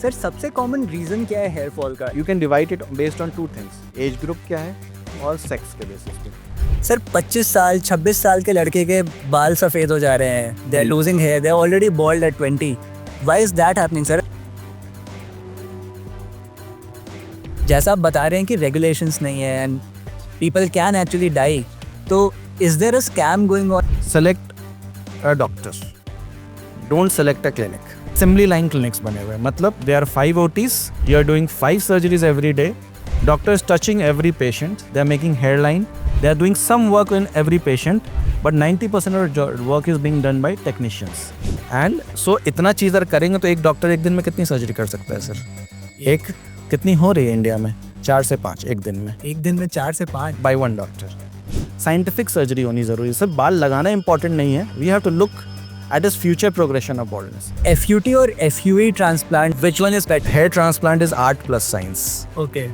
Sir सबसे common reason क्या है हेयर फॉल का? You can divide it based on two things, age group क्या है और सेक्स के बेसिस पे। सर 25 साल 26 साल के लड़के के बाल सफ़ेद हो जा रहे हैं, they are losing hair, they are already bald at 20. Why is that happening sir? जैसा आप बता रहे हैं कि रेगुलेशंस नहीं है and people can actually die, तो is there a scam going on? Select a doctor, don't select a clinic. Assembly line clinics बने हुए हैं, मतलब they are 5 OTs, you are doing 5 surgeries every day, doctors touching every patient, they are making hairline, they are doing some work in every patient, but 90% of the work is being done by technicians. And so इतना चीज़ अगर करेंगे तो एक doctor एक दिन में कितनी surgery कर सकता है सर? एक कितनी हो रही है इंडिया में? 4 से 5 एक दिन में, एक दिन में 4 से 5 by one doctor. Scientific surgery होनी ज़रूरी है सर, बाल लगाना इंपॉर्टेंट नहीं है, we have to look at his future progression of baldness. FUT or FUE transplant, which one is better? Hair transplant is art plus science. Okay.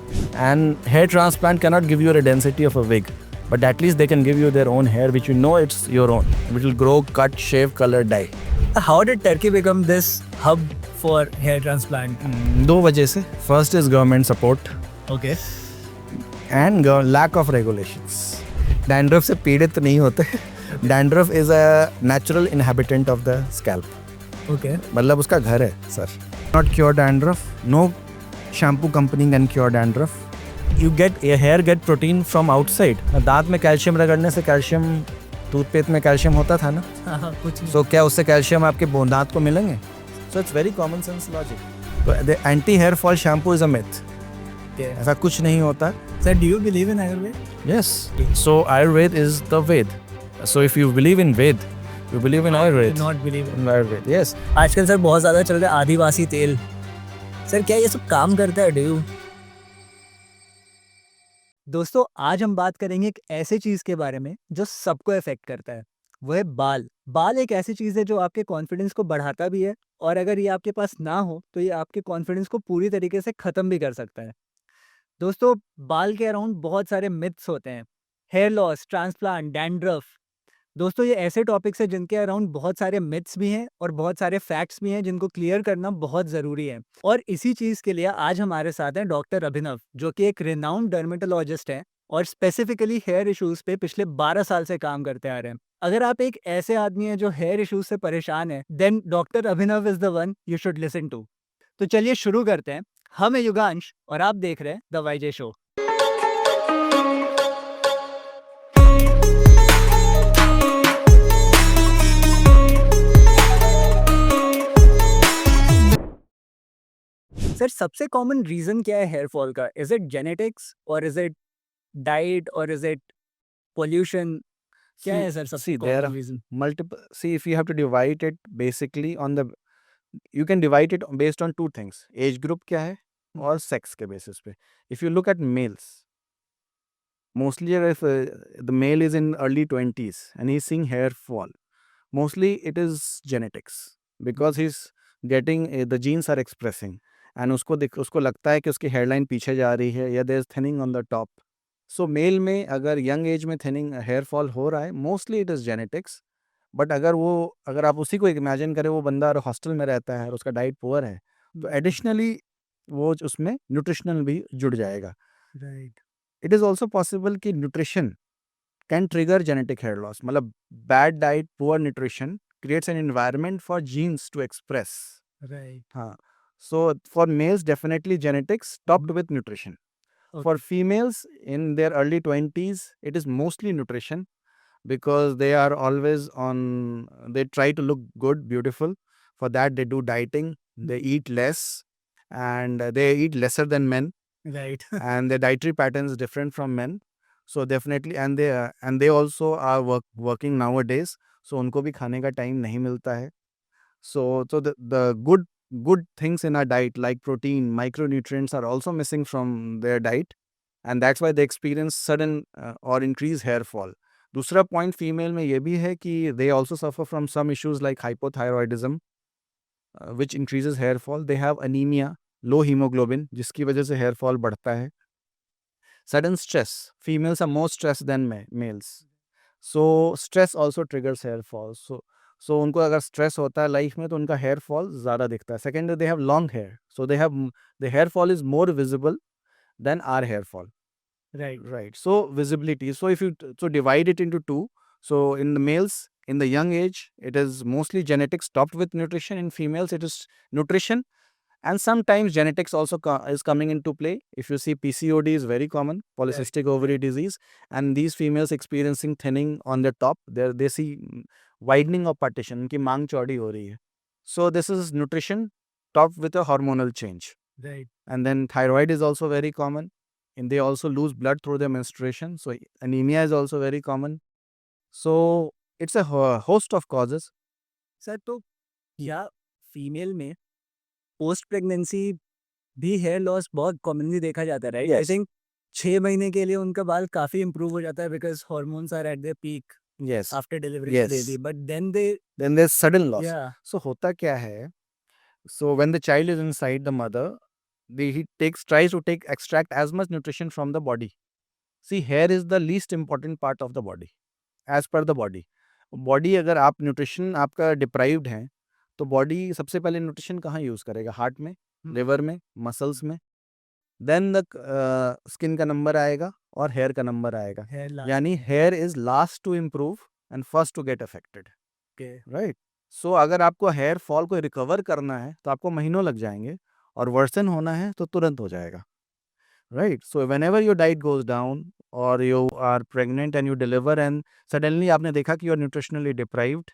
And hair transplant cannot give you a density of a wig, but at least they can give you their own hair, which you know it's your own, which will grow, cut, shave, color, dye. How did Turkey become this hub for hair transplant? दो वजह से, first is government support Okay. and lack of regulations. Dandruff से पीड़ित नहीं होते। Dandruff is a natural inhabitant of the scalp. Okay. मतलब उसका घर है sir. Not cure dandruff. No shampoo company can cure dandruff. You get your hair get protein from outside. दांत में कैल्शियम रगड़ने से कैल्शियम, टूथपेस्ट में कैल्शियम होता था ना, हाँ कुछ नहीं। तो क्या उससे कैल्शियम आपके दांत को मिलेंगे? So it's very common sense logic. So the anti hair fall shampoo is a myth. Yeah. ऐसा कुछ नहीं होता। Sir, do you believe in Ayurveda? Yes. So Ayurveda is the Ved. So if you believe in Ved, you believe in Ayurveda. Not believe in. In Ayurveda, yes. आजकल sir बहुत ज़्यादा चल रहा है आदिवासी तेल। सर क्या ये सब काम करता है? डू? दोस्तों आज हम बात करेंगे एक ऐसे चीज़ के बारे में जो सबको इफेक्ट करता है, वो है बाल। बाल एक ऐसी चीज़ है जो आपके कॉन्फिडेंस को बढ़ाता भी है, और अगर ये आपके पास ना हो तो ये आपके कॉन्फिडेंस को पूरी तरीके से ख़त्म भी कर सकता है। दोस्तों बाल के अराउंड बहुत सारे मिथ्स होते हैं, हेयर लॉस, ट्रांसप्लांट, डैंड्रफ। दोस्तों ये ऐसे टॉपिक्स हैं जिनके अराउंड बहुत सारे मिथ्स भी हैं और बहुत सारे फैक्ट्स भी हैं जिनको क्लियर करना बहुत ज़रूरी है। और इसी चीज़ के लिए आज हमारे साथ हैं डॉक्टर अभिनव, जो कि एक रिनाउंड डर्मेटोलॉजिस्ट हैं और स्पेसिफिकली हेयर इश्यूज़ पे पिछले 12 साल से काम करते आ रहे हैं। अगर आप एक ऐसे आदमी हैं जो हेयर इश्यूज से परेशान है, then doctor Abhinav is the one you should listen to. तो चलिए शुरू करते हैं। हम हैं युगांश और आप देख रहे हैं द वाईजे शो। सर सबसे कॉमन रीजन क्या है हेयर फॉल का? इज इट जेनेटिक्स और इज इट डाइट और इज इट पोल्यूशन? क्या है सर सबसे See, there common are reason? multiple. See, if you have to divide it basically on the, you can divide it based on two things: age group क्या है और sex के basis पे. If you look at males, mostly if the male is in early 20s and he's seeing hair fall, mostly it is genetics because he's getting the genes are expressing and उसको लगता है कि उसकी hairline पीछे जा रही है या there is thinning on the top. So male में अगर यंग एज में थिनिंग हेयर फॉल हो रहा है, mostly it is genetics. But अगर आप उसी को इमेजिन करें, वो बंदा हॉस्टल में रहता है और उसका डाइट पुअर है, तो एडिशनली वो उसमें न्यूट्रिशनल भी जुड़ जाएगा। Right. It is also possible कि nutrition can trigger genetic hair loss, मतलब bad diet, poor nutrition creates an environment for genes to express. Right. हाँ, so for males definitely genetics topped with nutrition. For females in their early 20s, it is mostly nutrition because they are always on, they try to look good, beautiful. For that, they do dieting, they eat less, and they eat lesser than men, right. and their dietary pattern is different from men. So definitely, and they also are working nowadays, so उनको भी खाने का time नहीं मिलता है. So the good things in our diet like protein, micronutrients are also missing from their diet, and that's why they experience sudden or increased hair fall. दूसरा point female में ये भी है कि they also suffer from some issues like hypothyroidism, which increases hair fall. They have anemia, low hemoglobin, जिसकी वजह से hair fall बढ़ता है. Sudden stress. Females are more stressed than males. So stress also triggers hair fall. सो उनको अगर stress होता है life में तो उनका हेयर फॉल ज़्यादा दिखता है. Second, they have long hair, so they have the hair fall is more visible than our hair fall. Right. Right. So visibility. So if you so divide it into two. So in the males, in the young age, it is mostly genetics topped with nutrition. In females, it is nutrition, and sometimes genetics also is coming into play. If you see, PCOD is very common, polycystic ovary disease, and these females experiencing thinning on the top, they see widening of partition. उनकी मांग चौड़ी हो रही है. So this is nutrition topped with a hormonal change. Right. And then thyroid is also very common, and they also lose blood through their menstruation, so anemia is also very common. So it's a host of causes. Sir तो या female में post pregnancy भी hair loss बहुत commonly देखा जाता है, right? आई Yes. Think 6 महीने के लिए उनका बाल काफी इंप्रूव हो जाता है because hormones are at their peak Yes. After delivery Yes. Baby, but then they Then there's sudden loss. या So होता क्या है? So when the child is inside the mother, he tries to extract as much nutrition from the body. See, hair is the least important part of the body, as per the body. Body अगर आप nutrition आपका deprived है तो body सबसे पहले nutrition कहाँ use करेगा? Heart में, लिवर में, मसल्स में. देन द स्किन का नंबर आएगा और हेयर का नंबर आएगा. हेयर यानी hair is last to improve and first to get affected. Okay right. So अगर आपको हेयर फॉल को रिकवर करना है तो आपको महीनों लग जाएंगे, और वर्सन होना है तो तुरंत हो जाएगा. Right. So whenever your diet goes down और you are pregnant and you deliver and suddenly आपने देखा कि यू आर न्यूट्रिशनली डिप्राइव्ड,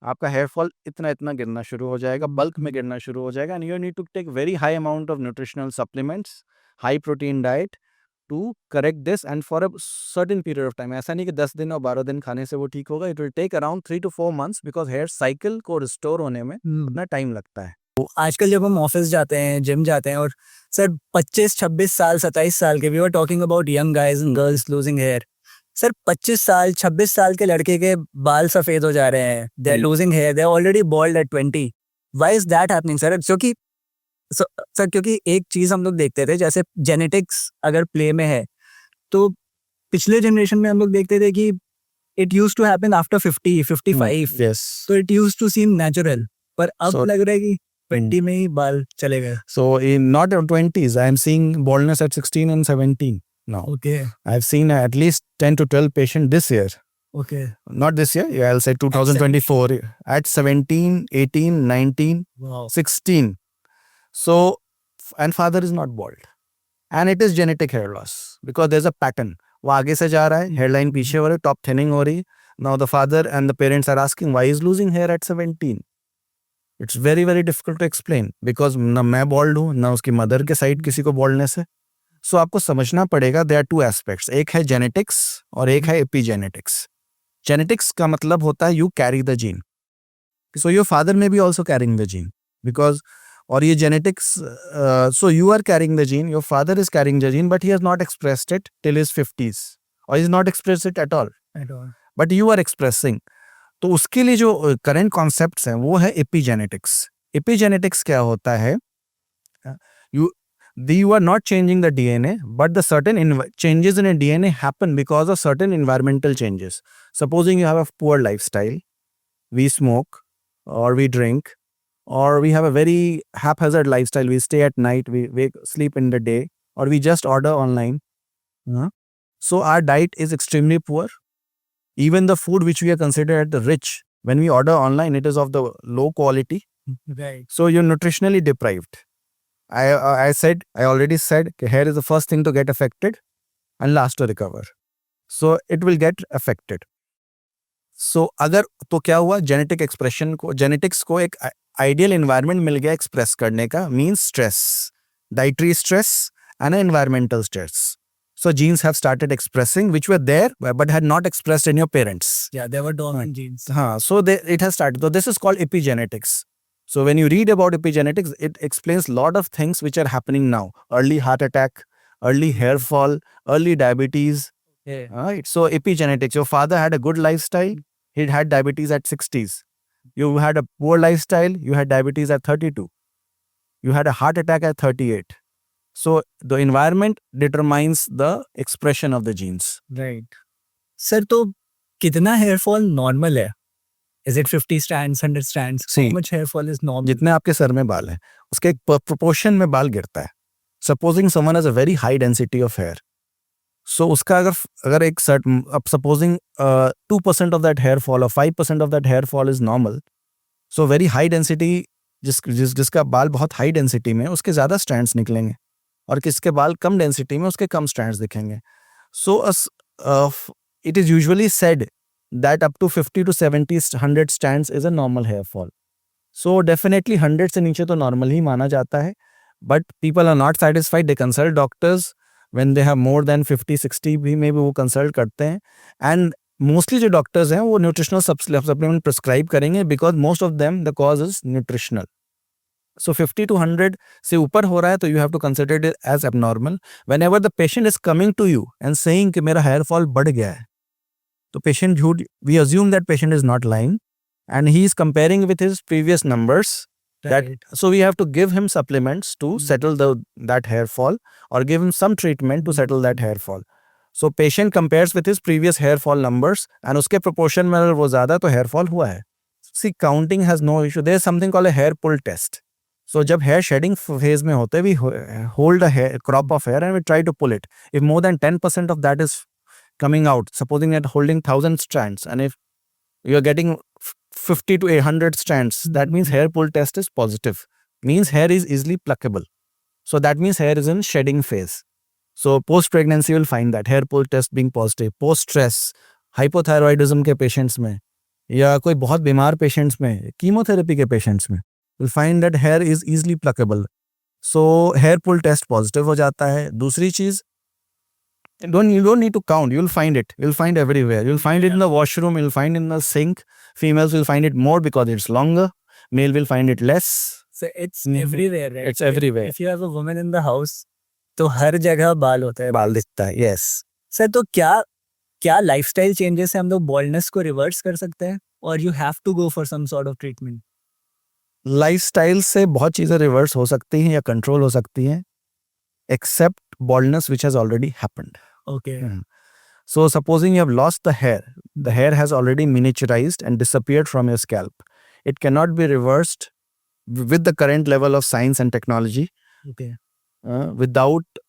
आपका हेयर फॉल इतना इतना गिरना शुरू हो जाएगा, बल्क में गिरना शुरू हो जाएगा, and you need to take very high amount of nutritional supplements, high protein diet to correct this and for a certain period of time. ऐसा नहीं कि 10 दिन और 12 दिन खाने से वो ठीक होगा. It will take around 3 to 4 months because hair cycle को रिस्टोर होने में इतना टाइम लगता है. आजकल जब हम ऑफिस जाते हैं, जिम जाते हैं, और सर 25, 26 साल, 27 साल के, we are talking about young guys and girls losing hair. Sir 25 साल, 26 साल के लड़के के बाल सफेद हो जा रहे हैं, they are losing hair, they are already bald at 20. Why is that happening sir? क्योंकि सर क्योंकि एक चीज हम लोग देखते थे, जैसे जेनेटिक्स अगर प्ले में है तो पिछले जनरेशन में हम लोग देखते थे कि it used to happen after 50, 55. Yes. तो it used to seem natural, पर अब So- लग रहा है कि 20 में ही बाल चले गए. So in not in 20s, I am seeing baldness at 16 and 17 now. Okay. I've seen at least 10 to 12 patients this year. Okay. Not this year, yeah, I'll say 2024. At 17, 18, 19, wow. 16. So, and father is not bald. And it is genetic hair loss because there's a pattern. वो आगे से जा रहा है, hairline पीछे हो रही है, top thinning हो रही है. Now the father and the parents are asking why he's losing hair at 17. It's very very difficult to explain because ना मैं bald हूँ, ना उसकी mother के side किसी को baldness है. So आपको समझना पड़ेगा there are two aspects. एक है genetics और एक है epigenetics. Genetics का मतलब होता है you carry the gene. So your father may be also carrying the gene because or ये genetics, so you are carrying the gene, your father is carrying the gene, but he has not expressed it till his 50s or he's not expressed it at all, but you are expressing. तो उसके लिए जो current concepts हैं वो है epigenetics. Epigenetics क्या होता है? You are not changing the DNA, but the certain changes in a DNA happen because of certain environmental changes. Supposing you have a poor lifestyle, we smoke or we drink, or we have a very haphazard lifestyle, we stay at night, we sleep in the day, or we just order online. So our diet is extremely poor. Even the food which we are considered rich, when we order online, it is of the low quality. Right. So you're nutritionally deprived. I already said hair is the first thing to get affected and last to recover. So it will get affected. So अगर तो क्या हुआ, genetic expression को, genetics को एक ideal environment मिल गया express करने का, means stress, dietary stress and environmental stress. So genes have started expressing which were there but had not expressed in your parents. Yeah, they were dormant genes. So it has started. So this is called epigenetics. So when you read about epigenetics, it explains a lot of things which are happening now. Early heart attack, early hair fall, early diabetes. Yeah. Right. So epigenetics. Your father had a good lifestyle. He had diabetes at 60s. You had a poor lifestyle. You had diabetes at 32. You had a heart attack at 38. So the environment determines the expression of the genes. Right. Sir तो कितना hair fall normal है? Is it 50 strands, 100 strands? See, How much hair fall is normal? जितने आपके sir में बाल हैं उसके एक प्रोपोर्शन में बाल गिरता है. Supposing someone has a very high density of hair, so उसका अगर एक सर्ट अब supposing 2% of that hair fall और 5% of that hair fall is normal, so very high density जिसका बाल बहुत हाई डेंसिटी में उसके ज़्यादा स्ट्रैंड्स निकलेंगे और किसके बाल कम डेंसिटी में उसके कम स्ट्रैंड्स दिखेंगे. So it is usually said that up to 50 to 70 100 strands is a normal hair fall. So definitely 100 से नीचे तो normal ही माना जाता है, but people are not satisfied, they consult doctors when they have more than 50 60 भी में भी वो consult करते हैं. And mostly जो doctors हैं वो nutritional supplement prescribe करेंगे because most of them the cause is nutritional. So 50 to 100 से ऊपर हो रहा है तो you have to consider it as abnormal. Whenever the patient is coming to you and saying कि मेरा hair fall बढ़ गया है, तो पेशेंट झूठ, we assume that patient is not lying and he is comparing with his previous numbers. That so we have to give him supplements to settle that hair fall or give him some treatment to settle that hair fall. So patient compares with his previous hair fall numbers and उसके proportion में अगर वो ज़्यादा तो hair fall हुआ है. See, counting has no issue. There is something called a hair pull test. So जब hair shedding phase में होते we hold a crop of hair and we try to pull it. If more than 10% of that is coming out, supposing that holding 1000 strands, and if you are getting 50 to 100 strands, that means hair pull test is positive, means hair is easily pluckable. So that means hair is in shedding phase. So post pregnancy you will find that hair pull test being positive. Post stress, hypothyroidism के patients में या कोई बहुत बीमार patients में, chemotherapy के patients में, you'll find that hair is easily pluckable. So hair pull test positive हो जाता है. दूसरी चीज, you don't need to count, you'll find it, you'll find everywhere, you'll find it in the washroom, you'll find it in the sink. Females will find it more because it's longer, male will find it less. So it's everywhere, right? It's everywhere. If you have a woman in the house, तो हर जगह बाल होता है. बाल दिखता है. Yes. Sir तो क्या लाइफस्टाइल चेंजेस से हम लोग बॉल्डनेस को रिवर्स कर सकते हैं, और you have to go for some sort of treatment? Lifestyle से बहुत चीजें रिवर्स हो सकती हैं या कंट्रोल हो सकती हैं, except baldness which has already happened. Okay. So supposing you have lost the hair has already miniaturized and disappeared from your scalp. It cannot be reversed with the current level of science and technology. Okay. Without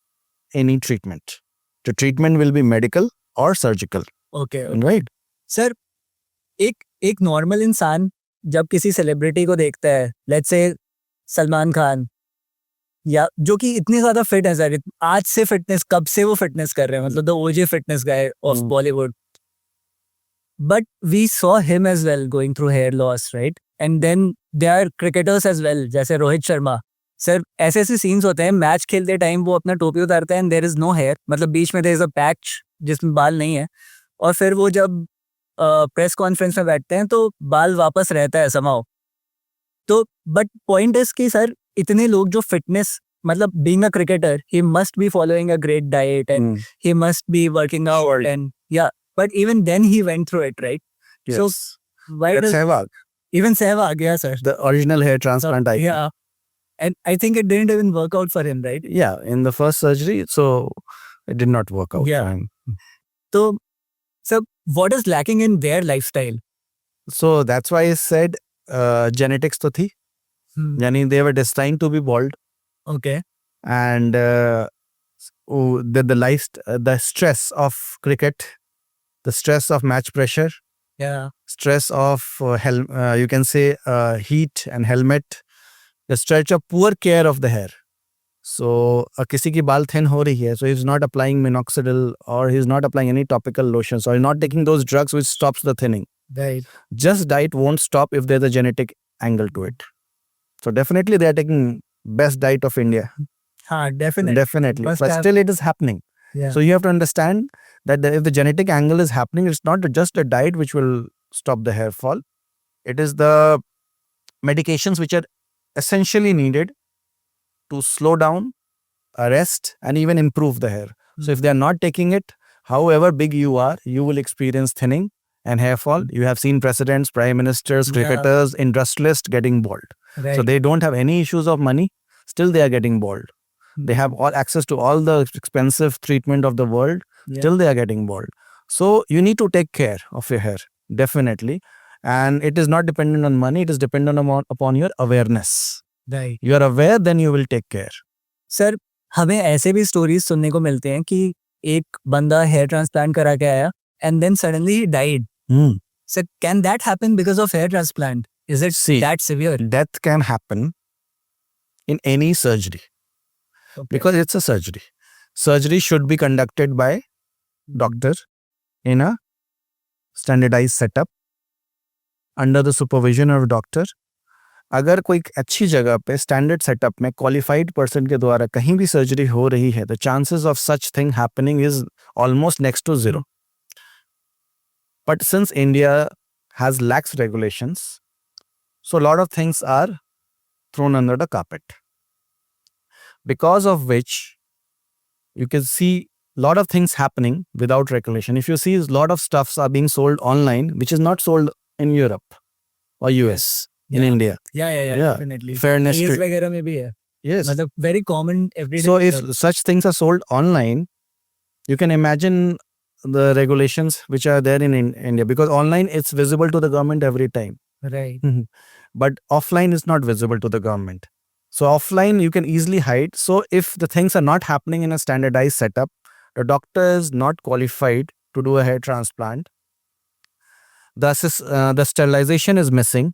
any treatment. The treatment will be medical or surgical. Okay. Right? Sir एक normal इंसान जब किसी celebrity को देखता है, let's say Salman Khan, या जो कि इतने ज्यादा फिट है सर, आज से फिटनेस, कब से वो फिटनेस कर रहे हैं, मतलब the OJ fitness guy of Bollywood, but we saw him as well going through hair loss, right? And then they are cricketers as well, जैसे रोहित शर्मा सर. ऐसे ऐसे सीन्स होते हैं मैच खेलते टाइम, वो अपना टोपी उतारते हैं and there is no hair, मतलब बीच में देयर इज अ पैच जिसमें बाल नहीं है, और फिर वो जब प्रेस कॉन्फ्रेंस में बैठते हैं तो बाल वापस रहता है समाओ. तो बट पॉइंट इज कि सर इतने लोग जो फिटनेस, मतलब being a cricketer he must be following a great diet and he must be working out and yeah, but even then he went through it, right? So why does Sehwag, even Sehwag, yeah sir, the original hair transplant icon. yeah, and I think it didn't even work out for him, right? Yeah, in the first surgery, so it did not work out. Yeah. for him. So what is lacking in their lifestyle? So that's why I said genetics to thi. Yani they were destined to be bald, Okay. and the stress of cricket, the stress of match pressure, Yeah. stress of you can say heat and helmet, the stretch of poor care of the hair. So किसी की बाल thin हो रही है, so he's not applying minoxidil or he's not applying any topical lotions or he's not taking those drugs which stops the thinning. Right. Just diet won't stop if there's a genetic angle to it. So definitely they are taking best diet of India. Definitely. Definitely. Must But have- still it is happening. Yeah. So you have to understand that if the genetic angle is happening, it's not just a diet which will stop the hair fall. It is the medications which are essentially needed to slow down, arrest, and even improve the hair. So if they are not taking it, however big you are, you will experience thinning and hair fall. You have seen presidents, prime ministers, Yeah. cricketers, industrialists getting bald. Right. So they don't have any issues of money, still they are getting bald. They have all access to all the expensive treatment of the world, Yeah. still they are getting bald. So you need to take care of your hair, definitely. And it is not dependent on money, it is dependent upon your awareness. Right You are aware, then you will take care. Sir हमें ऐसे भी stories सुनने को मिलते हैं कि एक बंदा हेयर ट्रांसप्लांट करा के आया एंड देन सडनली ही died sir can that happen because of hair transplant is it See, that severe death can happen in any surgery because it's a surgery. Surgery should be conducted by doctor in a standardized setup under the supervision of doctor. अगर कोई अच्छी जगह पे standard setup में qualified person के द्वारा कहीं भी सर्जरी हो रही है, the chances of such thing happening is almost next to zero. But since India has lax regulations, so a lot of things are thrown under the carpet, because of which you can see lot of things happening without regulation. If you see, a lot of stuffs are being sold online which is not sold in Europe or US, in Yeah. India. या Yeah. Definitely Fairness reels to, वगैरह में भी है yes. मतलब very common everyday So if such things are sold online, you can imagine the regulations which are there in India, because online it's visible to the government every time. Right But offline is not visible to the government. So offline you can easily hide. So if the things are not happening in a standardized setup, the doctor is not qualified to do a hair transplant, the sterilization is missing,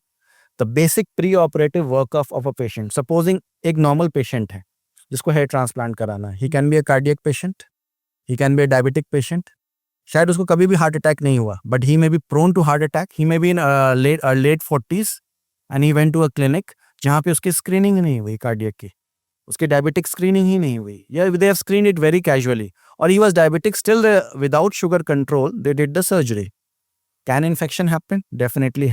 the basic pre-operative workup of a patient. Supposing एक normal patient है जिसको hair transplant कराना है, he can be a cardiac patient, he can be a diabetic patient, शायद उसको कभी भी heart attack नहीं हुआ, but he may be prone to heart attack, he may be in late 40s and he went to a clinic जहाँ पे उसकी screening नहीं हुई कार्डियक की, उसकी डायबिटिक स्क्रीनिंग ही नहीं हुई, या they have screened it very casually, or he was diabetic still, without sugar control they did the surgery. Can infection happen? Definitely.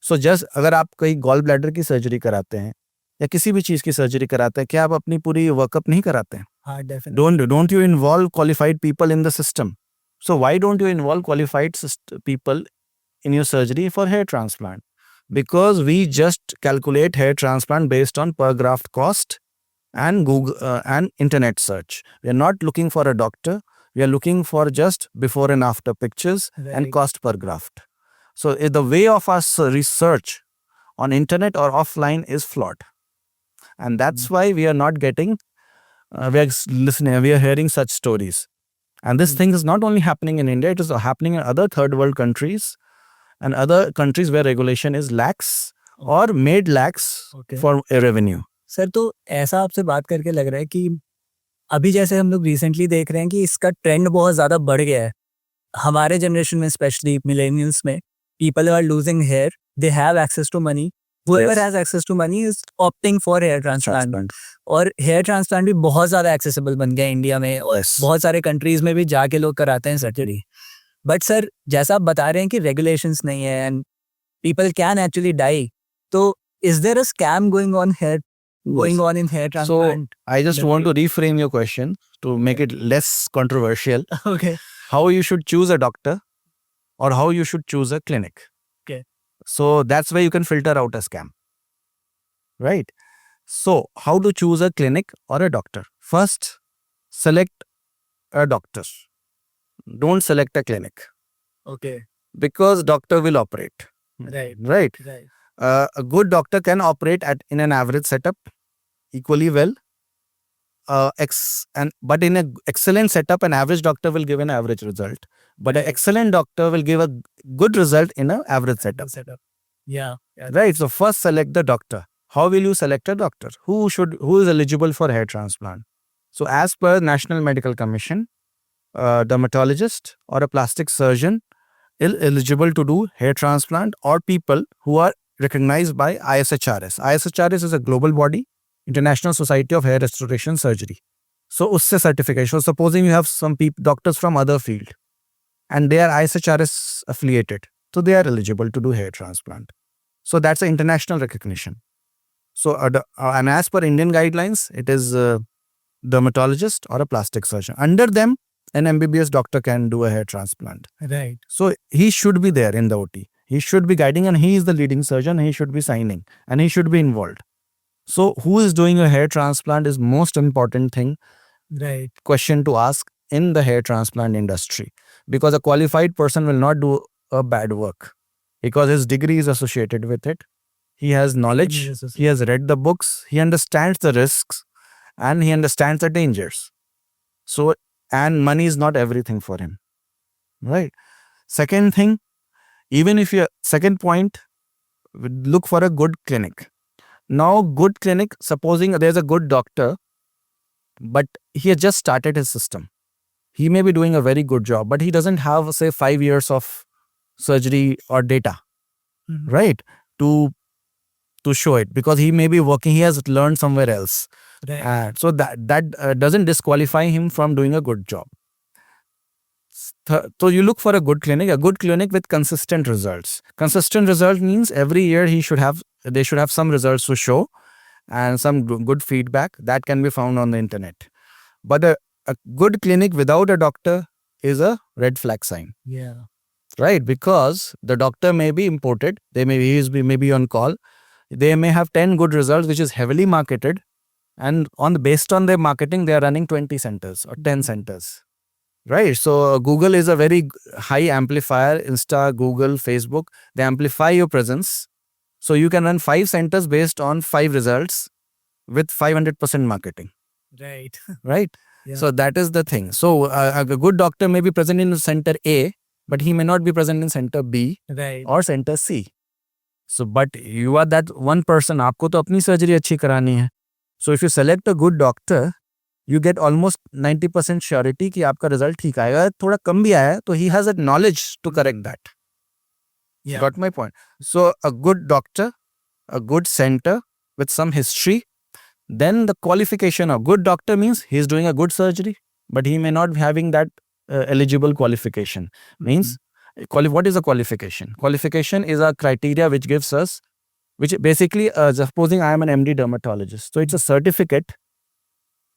So just अगर आप कोई गॉल ब्लैडर की सर्जरी कराते हैं या किसी भी चीज़ की सर्जरी कराते हैं, क्या आप अपनी पूरी वर्कअप नहीं कराते हैं? हाँ definitely Don't you involve qualified people in the system? So why don't you involve qualified people in your surgery for hair transplant? Because we just calculate hair transplant based on per graft cost and Google and internet search. We are not looking for a doctor. We are looking for just before and after pictures and Right. cost per graft. So the way of our research on internet or offline is flawed, and that's why we are not getting. We are listening. We are hearing such stories, and this thing is not only happening in India. It is happening in other third world countries and other countries where regulation is lax or made lax Okay. for a revenue. Sir तो ऐसा आपसे बात करके लग रहा है कि अभी जैसे हम लोग रिसेंटली देख रहे हैं कि इसका ट्रेंड बहुत ज़्यादा बढ़ गया है हमारे जनरेशन में स्पेशली मिलेनियल्स में people are losing hair they have access to money whoever Yes. has access to money is opting for hair transplant Transplant. और हेयर ट्रांसप्लांट भी बहुत ज़्यादा एक्सेसिबल बन गया है इंडिया में और Yes. बहुत सारे कंट्रीज में भी जाके लोग कराते हैं सर्जरी बट सर जैसा आप बता रहे हैं कि रेगुलेशंस नहीं है and people can actually die तो is there a scam going on in hair So transplant I just want to reframe your question to make it less controversial. Okay How you should choose a doctor or how you should choose a clinic. Okay. So that's where you can filter out a scam. Right? So how to choose a clinic or a doctor? First, select a doctor. Don't select a clinic okay because doctor will operate. Right Right? Right A good doctor can operate in an average setup equally well. But in an excellent setup, an average doctor will give an average result. But an excellent doctor will give a good result in an average setup. setup yeah Right. So first select the doctor. How will you select a doctor? Who is eligible for hair transplant? So as per National Medical Commission, a dermatologist or a plastic surgeon is eligible to do hair transplant, or people who are recognized by ISHRS. ISHRS is a global body, International Society of Hair Restoration Surgery. So usse certification. So supposing you have some doctors from other field and they are ISHRS affiliated, so they are eligible to do hair transplant. So that's an international recognition. So and as per Indian guidelines, it is a dermatologist or a plastic surgeon. Under them, an MBBS doctor can do a hair transplant. Right So he should be there in the OT. He should be guiding, and he is the leading surgeon. He should be signing and he should be involved. So who is doing a hair transplant is most important thing, right question to ask in the hair transplant industry, because a qualified person will not do a bad work. because his degree is associated with it. He has knowledge, he has read the books, he understands the risks, and he understands the dangers. So, and money is not everything for him, right? Second thing, even if you, second point, look for a good clinic. Now, good clinic, supposing there's a good doctor, but he has just started his system. He may be doing a very good job, but he doesn't have, say, 5 years of surgery or data, right? To show it, because he may be working, he has learned somewhere else. So that doesn't disqualify him from doing a good job. So you look for a good clinic with consistent results. Consistent result means every year they should have some results to show and some good feedback that can be found on the internet. But a good clinic without a doctor is a red flag sign. Yeah. Right, because the doctor may be imported, he may be on call, they may have 10 good results which is heavily marketed, and based on their marketing they are running 20 centers or 10 centers. Right, so Google is a very high amplifier. Insta, Google, Facebook, they amplify your presence. So you can run 5 centers based on 5 results with 500% marketing. Right. Right. Yeah. So that is the thing. So a good doctor may be present in center A, but he may not be present in center B, Right. or center C. So, but you are that one person, आपको तो अपनी surgery अच्छी करानी है. So if you select a good doctor, you get almost 90% surety कि आपका result ठीक आएगा. थोड़ा कम भी आया तो he has a knowledge to correct that. Yeah. Got my point? So a good doctor, a good center with some history, then the qualification of good doctor means he is doing a good surgery, but he may not be having that eligible qualification. Means, what is a qualification? Qualification is a criteria which gives us, which basically, supposing I am an MD dermatologist, so it's a certificate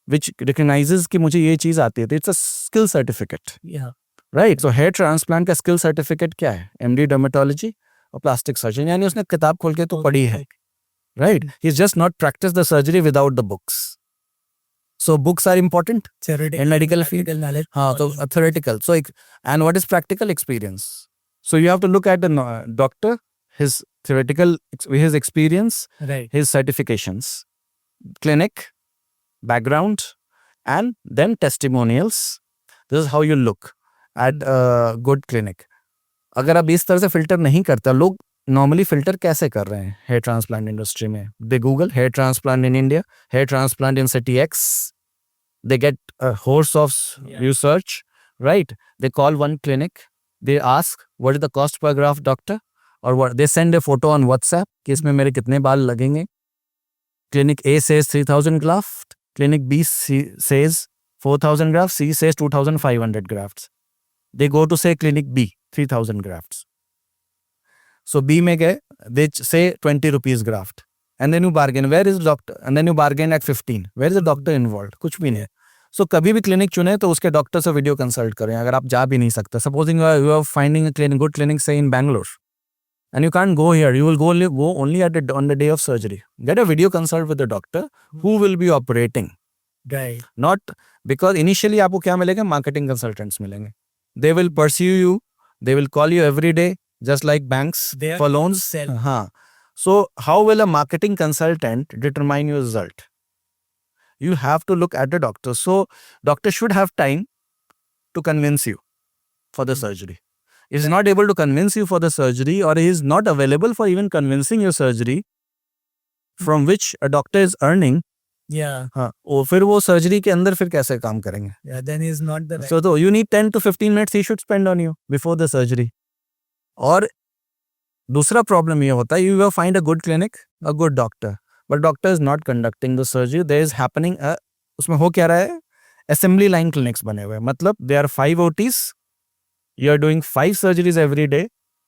which recognizes कि मुझे ये चीज आती है. It's a skill certificate. Yeah. Right. So hair transplant का skill certificate क्या है? MD dermatology और plastic surgeon. यानी उसने किताब खोल के तो पढ़ी है. Right. He's just not practiced the surgery without the books. So books are important Theoretical, in medical field. knowledge. So theoretical. So and what is practical experience? So you have to look at the doctor, his theoretical, his experience, Right. his certifications, clinic, background, and then testimonials. This is how you look at a good clinic. अगर आप इस तरह से filter नहीं करता, लोग normally filter कैसे कर रहे हैं हेयर ट्रांसप्लांट इंडस्ट्री में? They Google hair transplant in India, hair transplant in city X, they get a horse of research, right? They call one clinic, they ask what is the cost per graft, doctor, or what they send a photo on WhatsApp कि इसमें मेरे कितने बाल लगेंगे. Clinic A says 3000 graft, clinic B says 4000 grafts, C says 2500 grafts. They go to say clinic B 3000 grafts. So B में गए, they say 20 rupees graft. And then you bargain, where is doctor? And then you bargain at 15. Where is the doctor involved? कुछ भी नहीं है. So कभी भी clinic चुने तो उसके डॉक्टर से वीडियो कंसल्ट करें अगर आप जा भी नहीं सकते. Supposing you are finding a good clinic say in Bangalore and you can't go here, you will go only on the day of surgery. Get a video consult with the doctor who will be operating. Right. Not because initially आपको क्या मिलेगा? Marketing consultants मिलेंगे. They will pursue you. They will call you every day, just like banks for loans. हाँ. So how will a marketing consultant determine your result? You have to look at the doctor. So doctor should have time to convince you for the surgery. If he's not able to convince you for the surgery, or he is not available for even convincing your surgery, from which a doctor is earning, Yeah. हाँ, वो फिर वो surgery के अंदर फिर कैसे काम करेंगे? Yeah. Then he's not the right. So you need 10 to 15 minutes he should spend on you before the surgery. और दूसरा प्रॉब्लम ये होता है, you will find a good clinic, a good doctor, but doctor is not conducting the surgery. There is happening उसमें हो क्या रहा है? Assembly line clinics बने हुए हैं. मतलब there are 5 OTs, you are doing 5 surgeries every day.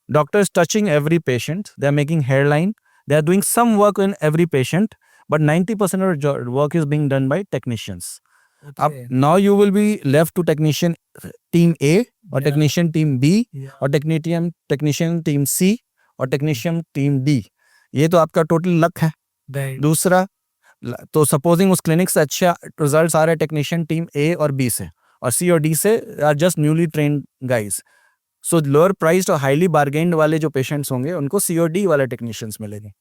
Doctor is touching every patient. They are making hairline. They are doing some work in every patient, but 90% of the work is being done by technicians. Okay. Now you will be left to technician team A or Yeah. technician team B Yeah. or technician team C और technician team D. ये तो आपका total luck है. Right. दूसरा, तो supposing उस clinic से अच्छा रिजल्ट्स आ रहे टेक्नीशियन टीम ए और बी से, और सी और डी से are just newly trained guys. So lower priced और हाईली बार्गेन्ड वाले जो पेशेंट्स होंगे उनको COD वाले टेक्नीशियंस मिलेंगे,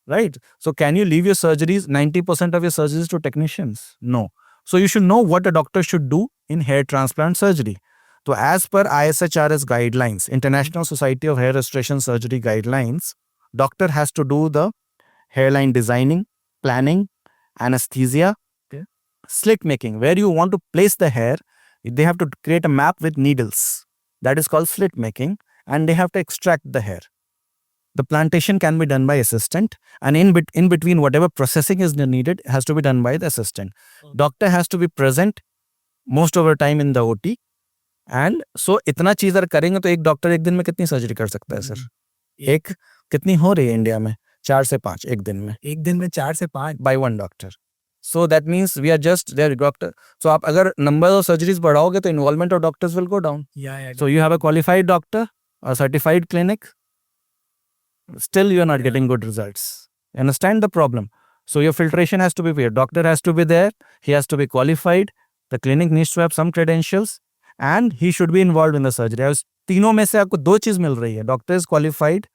right? So can you leave your surgeries, 90% of your surgeries to technicians? No. So you should know what a doctor should do in hair transplant surgery. So as per ISHRS guidelines, International Society of Hair Restoration Surgery guidelines, doctor has to do the hairline designing, planning, anesthesia, Okay. slit making. Where you want to place the hair, they have to create a map with needles. That is called slit making, and they have to extract the hair. The plantation can be done by assistant, and in between whatever processing is needed has to be done by the assistant. Okay. Doctor has to be present most of the time in the OT. And so इतना चीज अगर करेंगे तो एक doctor एक दिन में कितनी सर्जरी कर सकता है सर? एक कितनी हो रही है इंडिया में? 4 से 5 एक दिन में, एक दिन में 4 से 5 by one doctor. So that means we are just there doctor. So आप अगर नंबर ऑफ सर्जरीज बढ़ाओगे तो involvement of doctors will go down. So you have a qualified doctor, a certified clinic, still you are not Yeah. getting good results. Understand the problem? So your filtration has to be there. Doctor has to be there. He has to be qualified. The clinic needs to have some credentials, and he should be involved in the surgery. अब तीनों में से आपको दो चीज मिल रही है. Doctor is qualified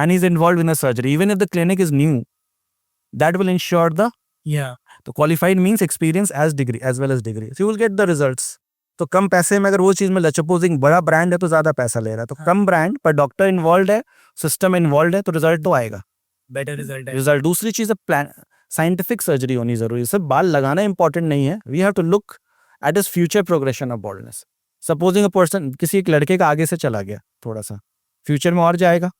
and he's involved in the surgery. Even if the clinic is new, that will ensure the qualified means experience as degree as well as degree. So you will get the results. तो कम पैसे में अगर वो चीज मिल रहा है, supposing बड़ा brand है तो ज्यादा पैसा ले रहा है, तो हाँ. कम ब्रांड पर डॉक्टर इन्वॉल्व है, सिस्टम इन्वॉल्व है, तो रिजल्ट तो आएगा. बेटर रिजल्ट है. रिजल्ट. दूसरी चीज है प्लान, साइंटिफिक सर्जरी होनी जरूरी है. सिर्फ बाल लगाना इंपॉर्टेंट नहीं है. We have to look at his future progression of baldness. Supposing a person, किसी एक लड़के का आगे से चला गया थोड़ा सा, फ्यूचर में और जाएगा.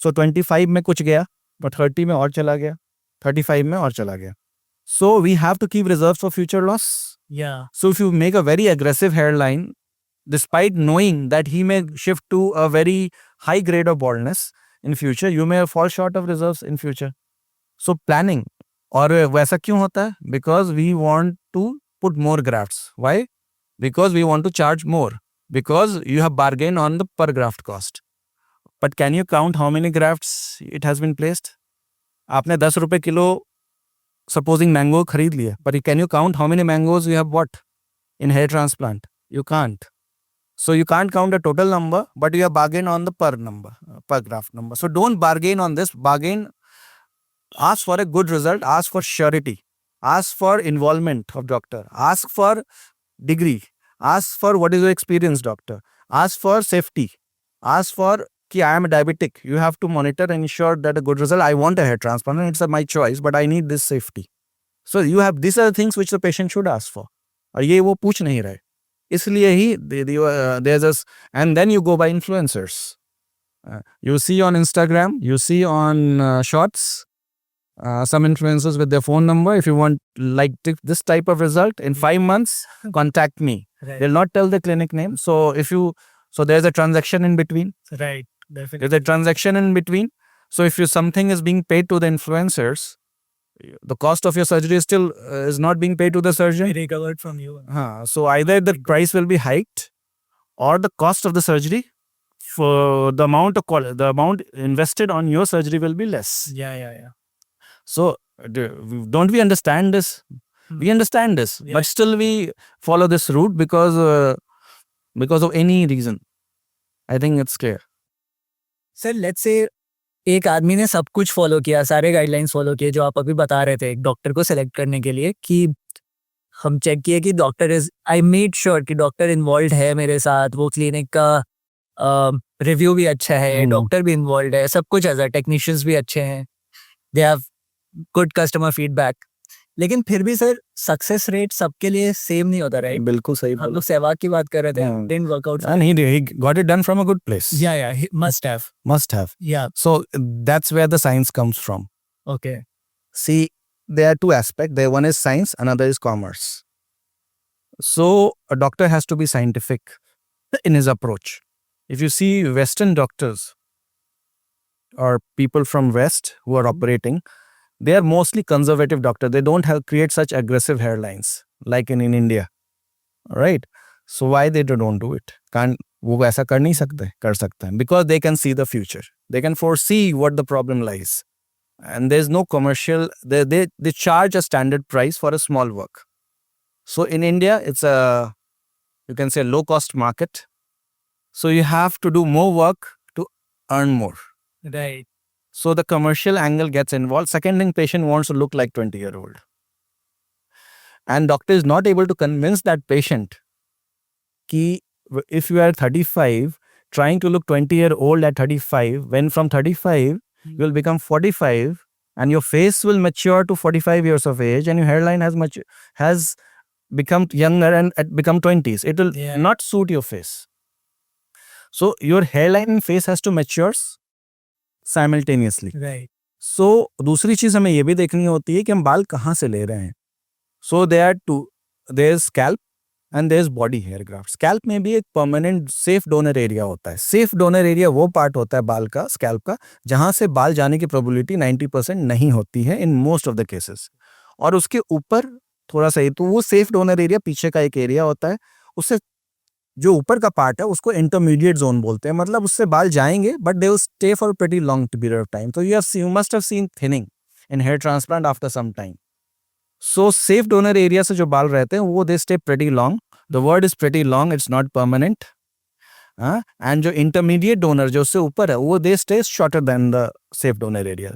सो 25 में कुछ गया, बट 30 में और चला गया, 35 में और चला गया. So we have to keep reserve for future loss. So if you make a very aggressive hairline, despite knowing that he may shift to a very high grade of baldness in future, you may fall short of reserves in future. So planning. और वैसा क्यों होता है? Because we want to put more grafts. Why? Because we want to charge more. Because you have bargained on the per graft cost. But can you count how many grafts it has been placed? आपने 10 रुपए kilo supposing mango खरीद लिया, but can you count how many mangoes you have bought in hair transplant? You can't. So you can't count the total number, but you have bargained on the per number, per graft number. So don't bargain on this. Bargain. Ask for a good result. Ask for surety. Ask for involvement of doctor. Ask for degree. Ask for what is your experience, doctor. Ask for safety. Ask for कि I am a diabetic. You have to monitor and ensure that a good result. I want a hair transplant and it's my choice, but I need this safety. So you have, these are the things which the patient should ask for. और ये वो पूछ नहीं रहे. इसलिए ही there's a, and then you go by influencers. You see on Instagram, you see on shorts, some influencers with their phone number. If you want like this type of result in 5 months, contact me. Right. They'll not tell the clinic name. So if you, so there's a transaction in between. Right. Definitely. There's a transaction in between. So if you, something is being paid to the influencers, the cost of your surgery is still is not being paid to the surgeon. Recovered from you. So either the price will be hiked, or the cost of the surgery for the amount of the amount invested on your surgery will be less. Yeah. So don't we understand this? We understand this, Yeah. but still we follow this route because of any reason. I think it's clear. Sir let's say एक आदमी ने सब कुछ follow किया, सारे guidelines follow किए जो आप अभी बता रहे थे एक डॉक्टर को सेलेक्ट करने के लिए, कि हम चेक किए कि doctor is, I made sure कि डॉक्टर इन्वॉल्व है मेरे साथ, वो क्लिनिक का रिव्यू भी अच्छा है, डॉक्टर भी इन्वॉल्व है, सब कुछ ऐसा, टेक्नीशियंस भी अच्छे हैं, they have good customer feedback. लेकिन फिर भी सर सक्सेस रेट सबके लिए सेम नहीं होता, राइट? बिल्कुल सही हम लोग सहवाग की बात कर रहे थे, Yeah. didn't work out. And he got it done from a good place. Yeah, he must have. Must have. Yeah, So that's where the science comes from. okay. See, there are two aspects. There, one is science, another is commerce. So a doctor has to be scientific in his approach. If you see Western doctors or people from West who are operating, they are mostly conservative doctors. They don't have create such aggressive hairlines like in India. Right? So why they don't do it? वो ऐसा कर नहीं सकते, कर सकते हैं, because they can see the future. They can foresee what the problem lies. And there's no commercial, they charge a standard price for a small work. So in India, it's a, you can say, low cost market. So you have to do more work to earn more. Right. So the commercial angle gets involved. Second thing, patient wants to look like 20-year-old. And doctor is not able to convince that patient कि if you are 35, trying to look 20-year-old at 35, when from 35, you will become 45 and your face will mature to 45 years of age and your hairline has become younger and become 20s. It will not suit your face. So your hairline and face has to mature simultaneously. Right. So दूसरी चीज हमें ये भी देखनी होती है कि हम बाल कहाँ से ले रहे हैं. So there is scalp and there is body hair graft. Scalp में भी एक permanent safe donor area होता है. Safe donor area वो part होता है बाल का, scalp का, जहाँ से बाल जाने की probability 90% नहीं होती है in most of the cases. और उसके ऊपर थोड़ा सा तो वो safe donor area पीछे का एक area होता है. उससे जो ऊपर का पार्ट है उसको इंटरमीडिएट जोन बोलते हैं. मतलब उससे बाल जाएंगे but they will stay for pretty long period of time. तो you must have seen thinning in hair transplant after some time. So safe donor area से जो बाल रहते हैं वो they stay pretty long. The word is pretty long, it's not permanent. And जो intermediate donor जो उससे ऊपर है वो they stay shorter than the safe donor area.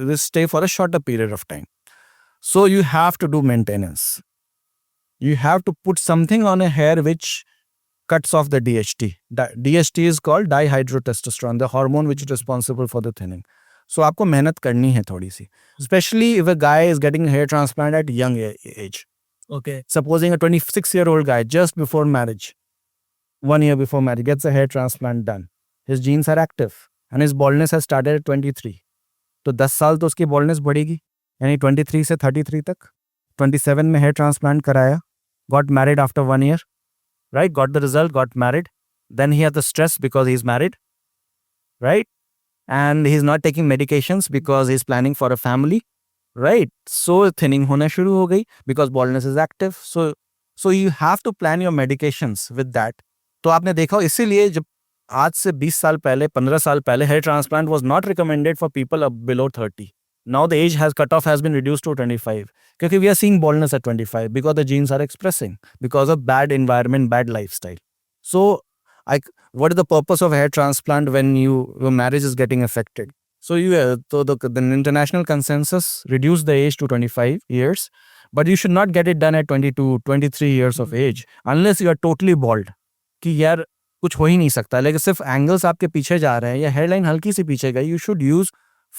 They stay for a shorter period of time. So you have to do maintenance. You have to put something on a hair which cuts off the DHT. DHT is called dihydrotestosterone, the hormone which is responsible for the thinning. So आपको मेहनत करनी है थोड़ी सी. Especially if a guy is getting hair transplant at young age. Okay. Supposing a 26-year-old guy just before marriage, 1 year before marriage, gets a hair transplant done. His genes are active and his baldness has started at 23. तो 10 साल तो उसकी baldness बढ़ेगी. यानी 23 से 33 तक. 27 में hair transplant कराया. Got married after 1 year. Right? Got the result, got married. Then he had the stress because he's married. Right? And he's not taking medications because he's planning for a family. Right? So thinning hona shuru ho gayi because baldness is active. So you have to plan your medications with that. तो आपने देखा इसीलिए जब आज से 20 साल पहले 15 साल पहले hair transplant was not recommended for people below 30. Now the age cutoff has been reduced to 25. Because we are seeing baldness at 25 because the genes are expressing because of bad environment, bad lifestyle. So, what is the purpose of hair transplant when your marriage is getting affected? So the international consensus reduced the age to 25 years, but you should not get it done at 22, 23 years of age unless you are totally bald. कि यार कुछ हो ही नहीं सकता, लेकिन सिर्फ angles आपके पीछे जा रहे हैं या हेयरलाइन हल्की सी पीछे गई, you should use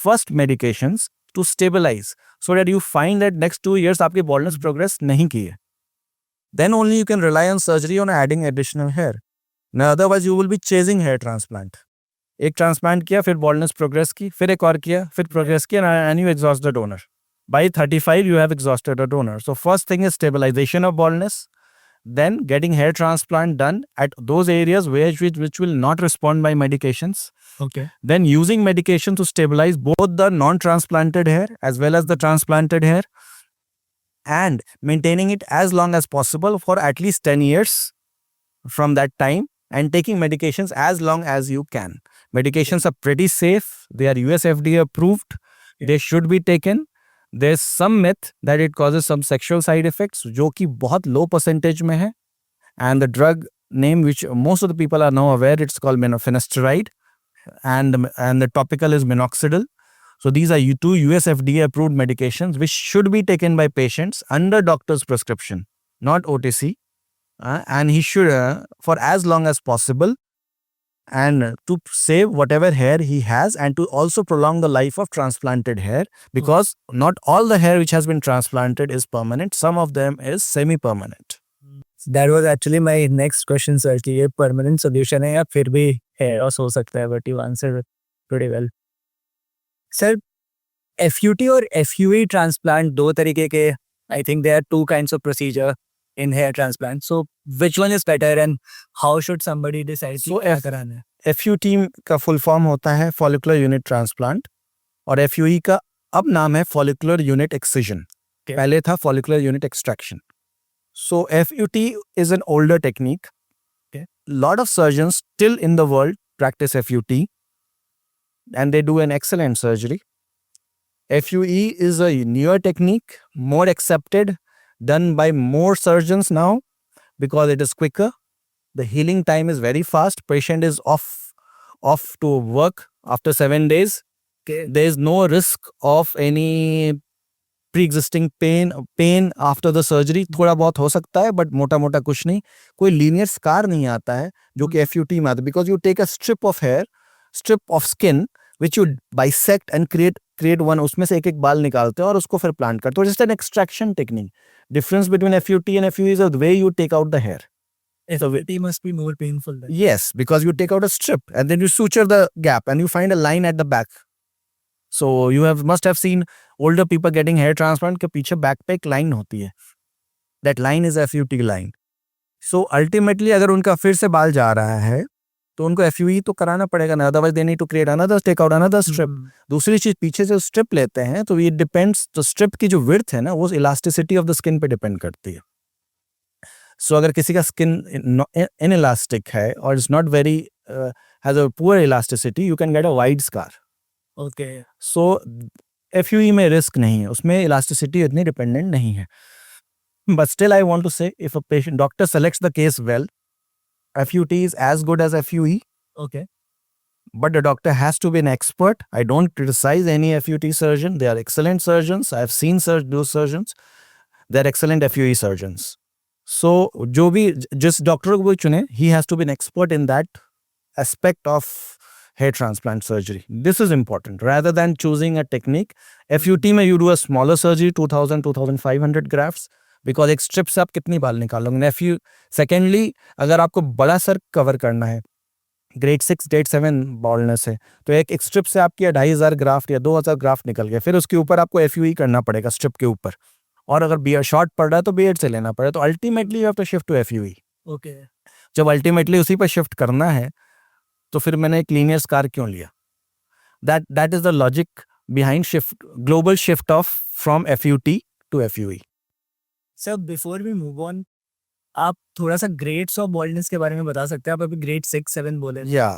first medications to stabilize so that you find that next 2 years आपकी baldness progress नहीं की है. Then only you can rely on surgery on adding additional hair. Now otherwise you will be chasing hair transplant. एक transplant किया, फिर baldness progress की, फिर एक और किया, फिर progress किया, and you exhaust the donor. By 35 you have exhausted a donor. So first thing is stabilization of baldness. Then getting hair transplant done at those areas which will not respond by medications. Okay. Then using medication to stabilize both the non-transplanted hair as well as the transplanted hair, and maintaining it as long as possible for at least 10 years from that time, and taking medications as long as you can. Medications are pretty safe. They are US FDA approved. They should be taken. There's some myth that it causes some sexual side effects, जो कि बहुत low percentage में है. And the drug name which most of the people are now aware, it's called finasteride, and the topical is minoxidil. So these are two US FDA approved medications which should be taken by patients under doctor's prescription, not OTC. And he should for as long as possible, and to save whatever hair he has, and to also prolong the life of transplanted hair, because not all the hair which has been transplanted is permanent. Some of them is semi-permanent. That was actually my next question, sir, कि ये permanent solution है या फिर भी hair loss हो सकता है, but you answered it pretty well. Sir, FUT और FUE transplant दो तरीके के, I think there are two kinds of procedure in hair transplant. So which one is better and how should somebody decide So क्या कराना है? FUT का full form होता है follicular unit transplant, और FUE का अब नाम है follicular unit excision. Okay. पहले था follicular unit extraction. So FUT is an older technique. Okay. Lot of surgeons still in the world practice FUT, and they do an excellent surgery. FUE is a newer technique, more accepted, done by more surgeons now because it is quicker, the healing time is very fast. Patient is off to work after 7 days. Okay. There is no risk of any pre-existing pain after the surgery. थोड़ा बहुत हो सकता है, but मोटा मोटा कुछ नहीं. कोई linear scar नहीं आता है जो कि FUT में आता है, because you take a strip of hair, strip of skin, which you bisect and create one, उसमें से एक एक बाल निकालते हैं और उसको फिर प्लांट करते हो. Just an extraction technique. Difference between FUT and FUE is the way you take out the hair. FUT must be more painful then. Yes, because you take out a strip and then you suture the gap and you find a line at the back. So you must have seen older people getting hair transplant के पीछे back पे एक line होती है. That line is FUT line. So ultimately अगर उनका फिर से बाल जा रहा है तो उनको FUE तो कराना पड़ेगा ना, otherwise they need to create another, take out another strip. दूसरी चीज पीछे से strip लेते हैं तो it depends, तो strip की जो width है ना वो elasticity of the skin पे depend करती है. So अगर किसी का skin inelastic है और it's not very has a poor elasticity, you can get a wide scar. Okay. So FUE में risk नहीं है, उसमें elasticity इतनी dependent नहीं है. But still I want to say, if a doctor selects the case well, FUT is as good as FUE. Okay. But the doctor has to be an expert. I don't criticize any FUT surgeon. They are excellent surgeons. I've seen those surgeons. They're excellent FUE surgeons. So जो भी जिस doctor को चुने, he has to be an expert in that aspect of hair transplant surgery. This is important rather than choosing a technique. FUT में you do a smaller surgery, 2,000-2,500 grafts, because एक strip से आप कितनी बाल निकालोगे. Secondly, अगर आपको बड़ा सर कवर करना है, ग्रेड 6 ग्रेड 7 बॉल्डनेस है, तो एक स्ट्रिप से आपकी 2,500 ग्राफ्ट या 2,000 ग्राफ्ट निकल गया, फिर उसके ऊपर आपको FUE करना पड़ेगा स्ट्रिप के ऊपर. और अगर बियर्ड शॉर्ट पड़ रहा है तो बियर्ड से लेना पड़ेगा. तो ultimately you have to shift to FUE. Okay. जब अल्टीमेटली उसी पर शिफ्ट करना है तो फिर मैंने एक लीनियर स्कार क्यों लिया? That is the logic behind global shift of from FUT to FUE. Sir, before we move on, आप थोड़ा सा ग्रेड्स ऑफ बॉल्डनेस के बारे में बता सकते हैं? आप अभी ग्रेड 6-7 बोले. या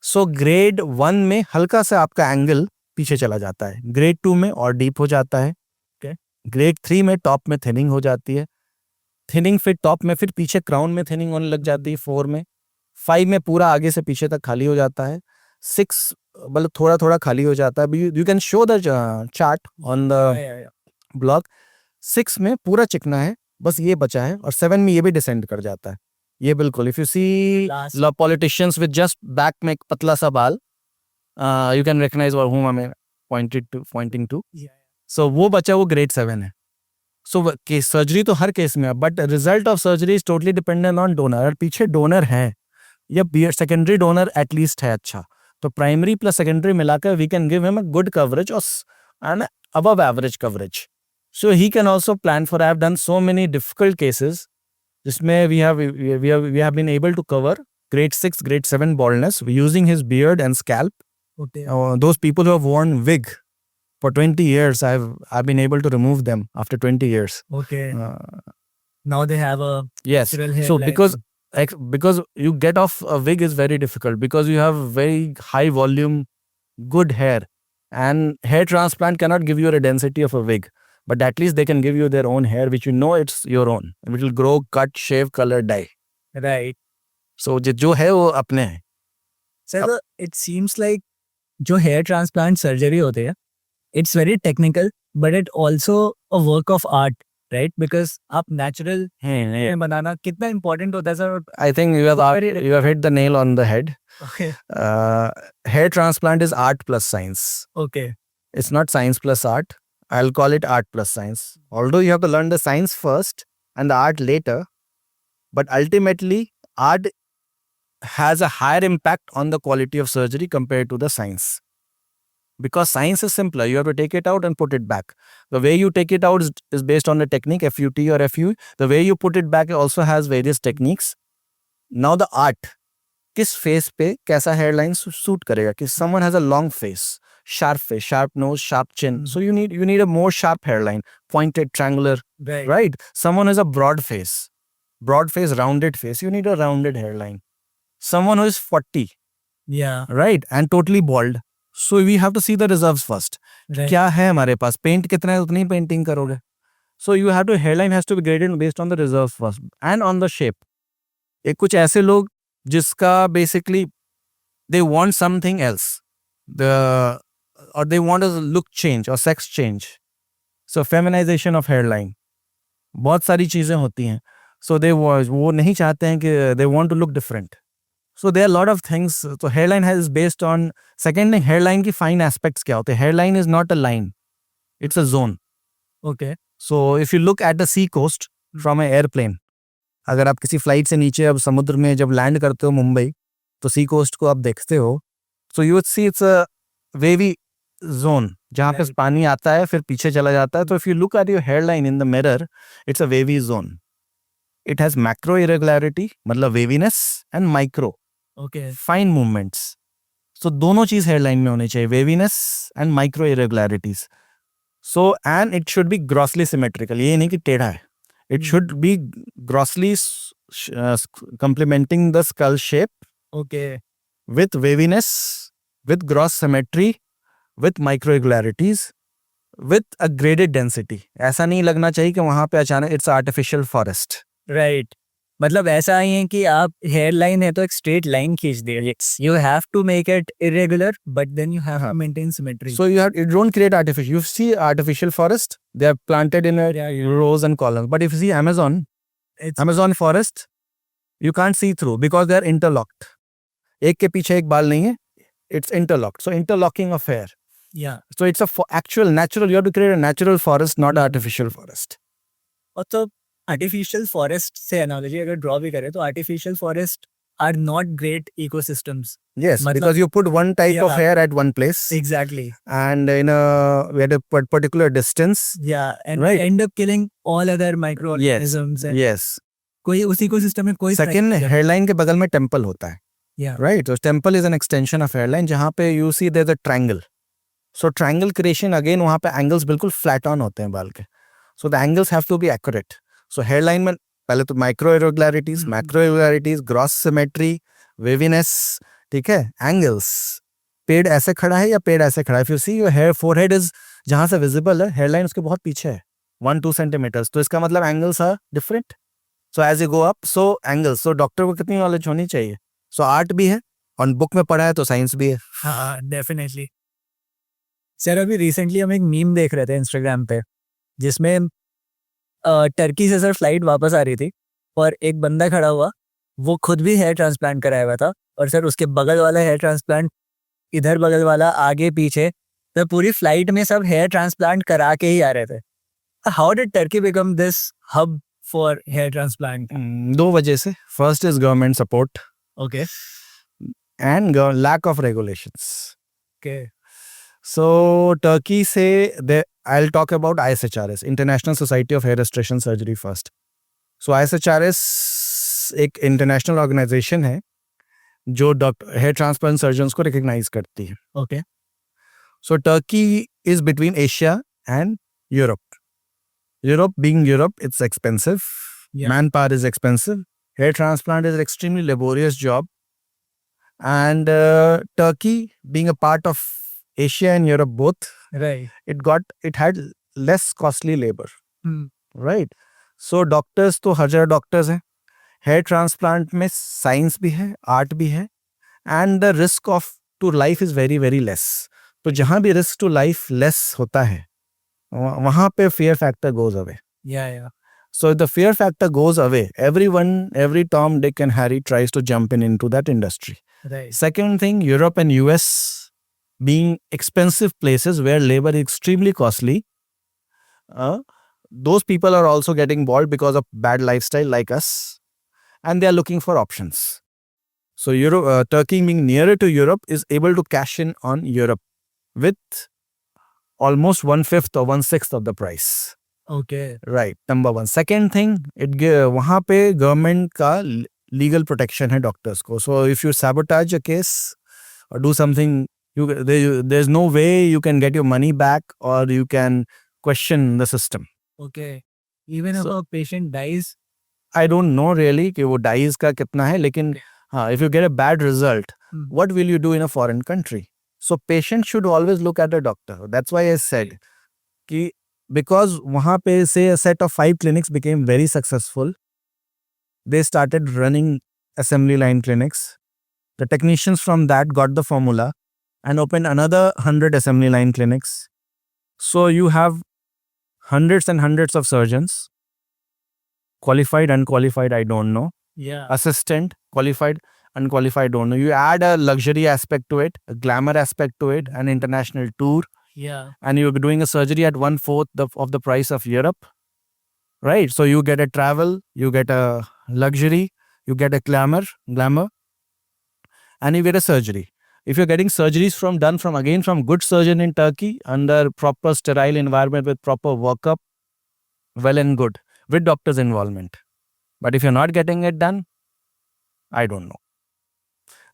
सो ग्रेड 1 में हल्का सा आपका एंगल पीछे चला जाता है, ग्रेड 2 में और डीप हो जाता है, ग्रेड 3 में टॉप में थिनिंग हो जाती है, थिनिंग फिर टॉप में फिर पीछे क्राउन में थिनिंग होने लग जाती है 4 में, 5 में पूरा आगे से पीछे तक खाली हो जाता है, 6 मतलब थोड़ा थोड़ा खाली हो जाता है. You can show the chart on the blog. 6 में पूरा चिकना है, बस ये बचा है, और 7 में ये भी डिसेंड कर जाता है. ये बिल्कुल if you see politicians with just back में एक पतला सा बाल, you can recognise whom I am pointing to. So वो बचा वो ग्रेड 7 है. सो केस सर्जरी तो हर केस में है, but result of surgery is totally dependent on donor. अगर पीछे डोनर है या सेकेंडरी डोनर एटलीस्ट है अच्छा, तो प्राइमरी प्लस सेकेंडरी मिलाकर we can give him a good coverage and above average coverage. So he can also plan for. I have done so many difficult cases जिसमें we have been able to cover grade 6, grade 7 baldness using his beard and scalp. Okay. Those people who have worn wig for 20 years, I've been able to remove them after 20 years. Okay. Now they have a Yes. natural hair. So like because you get off a wig is very difficult because you have very high volume, good hair, and hair transplant cannot give you the density of a wig. But at least they can give you their own hair, which you know it's your own. It will grow, cut, shave, color, dye. right. So जो है वो अपने हैं. Sir, it seems like जो hair transplant surgery होते हैं, it's very technical, but it also a work of art, right? Because आप natural में बनाना कितना important होता है sir? I think you have hit the nail on the head. Okay. Hair transplant is art plus science. Okay. It's not science plus art. I'll call it art plus science. Although you have to learn the science first and the art later, but ultimately art has a higher impact on the quality of surgery compared to the science. Because science is simpler. You have to take it out and put it back. The way you take it out is based on the technique, FUT or FUE. The way you put it back also has various techniques. Now the art, किस face पे कैसा hairline suit करेगा? कि someone has a long face, sharp face, sharp nose, sharp chin. So you need a more sharp hairline, pointed, triangular, right? Someone has a broad face, rounded face. You need a rounded hairline. Someone who is 40, Yeah. right, and totally bald. So we have to see the reserves first. Right. क्या है हमारे पास? Paint कितना है उतनी painting करोगे. So you have to hairline has to be graded based on the reserves first and on the shape. एक कुछ ऐसे लोग जिसका basically they want something else, the or they want a look change or sex change, so feminization of hairline, बहुत सारी चीजें होती हैं, so वो नहीं चाहते हैं कि they want to look different, so there are a lot of things. So hairline is based on, second thing, hairline की fine aspects क्या होते हैं? Hairline is not a line, it's a zone. Okay. So if you look at the sea coast from an airplane, अगर आप किसी flight से नीचे अब समुद्र में जब लैंड करते हो मुंबई, तो सी कोस्ट को आप देखते हो, so you would see it's a wavy zone जहाँ पे Right. पानी आता है फिर पीछे चला जाता है. तो if you look at your hair line in the mirror, it's a wavy zone. It has macro irregularity मतलब waviness and micro Okay. Fine movements. So दोनों चीज हेयर लाइन में होनी चाहिए, waviness and micro irregularities. So and it should be grossly symmetrical, ये नहीं कि टेढ़ा है. It should be grossly complementing the skull shape Okay. with waviness, with gross symmetry, with micro irregularities, with a graded density. ऐसा नहीं लगना चाहिए कि वहाँ पे अचानक it's artificial forest. Right. मतलब ऐसा ही है कि आप हेयर लाइन है तो एक स्ट्रेट लाइन खींच दिए. You have to make it irregular but then you have to maintain symmetry. So you don't create artificial. You see artificial forest, they are planted in rows and columns. But if you see Amazon forest, you can't see through because they are interlocked. एक के पीछे एक बाल नहीं है. It's interlocked. So interlocking of hair. या So it's a actual natural. You have to create a natural forest, not artificial forest. और तो आर्टिफिशियल फॉरेस्ट से एनालॉजी अगर ड्रॉ भी करें तो artificial forest are not great ecosystems. Yes, मतलब- because you put one type of Yeah. hair at one place, exactly. and in a at a particular distance. या and Right. And up killing all other micro organisms. Yes. कोई उसी को system में कोई Second, hairline के बगल में temple होता है. Yeah. Right. So temple is an extension of hairline जहाँ पे you see there's a triangle. So triangle creation again वहाँ पे angles बिल्कुल flat on होते हैं बाल के. So the angles have to be accurate. So hairline में पहले तो micro irregularities, macro irregularities, gross symmetry, waviness, ठीक है, angles. पेड़ ऐसे खड़ा है या पेड़ ऐसे खड़ा है. If you see your hair forehead is जहाँ से visible है, hairline उसके बहुत पीछे है, 1-2 centimeters. तो इसका मतलब angles are different. So as you go up, so angles. So doctor को कितनी नॉलेज होनी चाहिए. So art भी है, और बुक में पढ़ा है तो साइंस भी है. हाँ डेफिनेटली. सर अभी रिसेंटली हम एक मीम देख रहे थे इंस्टाग्राम पे जिसमें टर्की से सर फ्लाइट वापस आ रही थी और एक बंदा खड़ा हुआ, वो खुद भी हेयर ट्रांसप्लांट कराया हुआ था और सर उसके बगल वाला हेयर ट्रांसप्लांट, इधर बगल वाला, आगे पीछे, तो पूरी फ्लाइट में सब हेयर ट्रांसप्लांट करा के ही आ रहे थे. How did Turkey become this hub for hair transplant? दो वजह से. First is government support okay. and lack of regulations. Okay. So Turkey say I'll talk about ISHRS, International Society of Hair Restoration Surgery first. So ISHRS एक international organization है जो hair transplant surgeons को recognize करती है. Okay. So Turkey is between Asia and Europe. Europe being Europe, it's expensive. Yeah. Manpower is expensive. Hair transplant is an extremely laborious job. And Turkey being a part of Asia and Europe both, right. it had less costly labor. Hmm. Right? So doctors तो हर जगह doctors हैं. Hair transplant में science भी है, art भी है, and the risk of to life is very very less. तो जहाँ भी risk to life less होता है, वहाँ पे fear factor goes away. या So if the fear factor goes away, every Tom, Dick and Harry tries to jump into that industry. Right. Second thing, Europe and US being expensive places where labor is extremely costly, those people are also getting bored because of bad lifestyle like us, and they are looking for options. So Europe, Turkey being nearer to Europe is able to cash in on Europe with almost 1/5 or 1/6 of the price. Okay. Right, number one. Second thing, वहाँ पे government का legal protection है doctors को. So if you sabotage a case or do something, there's no way you can get your money back or you can question the system. Okay. Even if a patient dies. I don't know really कि वो dies का कितना है, लेकिन हाँ, if you get a bad result, what will you do in a foreign country? So patient should always look at a doctor. That's why I said कि because वहाँ पे say a set of 5 clinics became very successful, they started running assembly line clinics. The technicians from that got the formula and opened another 100 assembly line clinics. So you have hundreds and hundreds of surgeons, qualified, unqualified, I don't know, Yeah. assistant, qualified, unqualified, don't know. You add a luxury aspect to it, a glamour aspect to it, an international tour, Yeah. and you're doing a surgery at 1/4 of the price of Europe, right? So you get a travel, you get a luxury, you get a glamour, and you get a surgery. If you're getting surgeries done from good surgeon in Turkey under proper sterile environment with proper workup, well and good, with doctor's involvement. But if you're not getting it done, I don't know.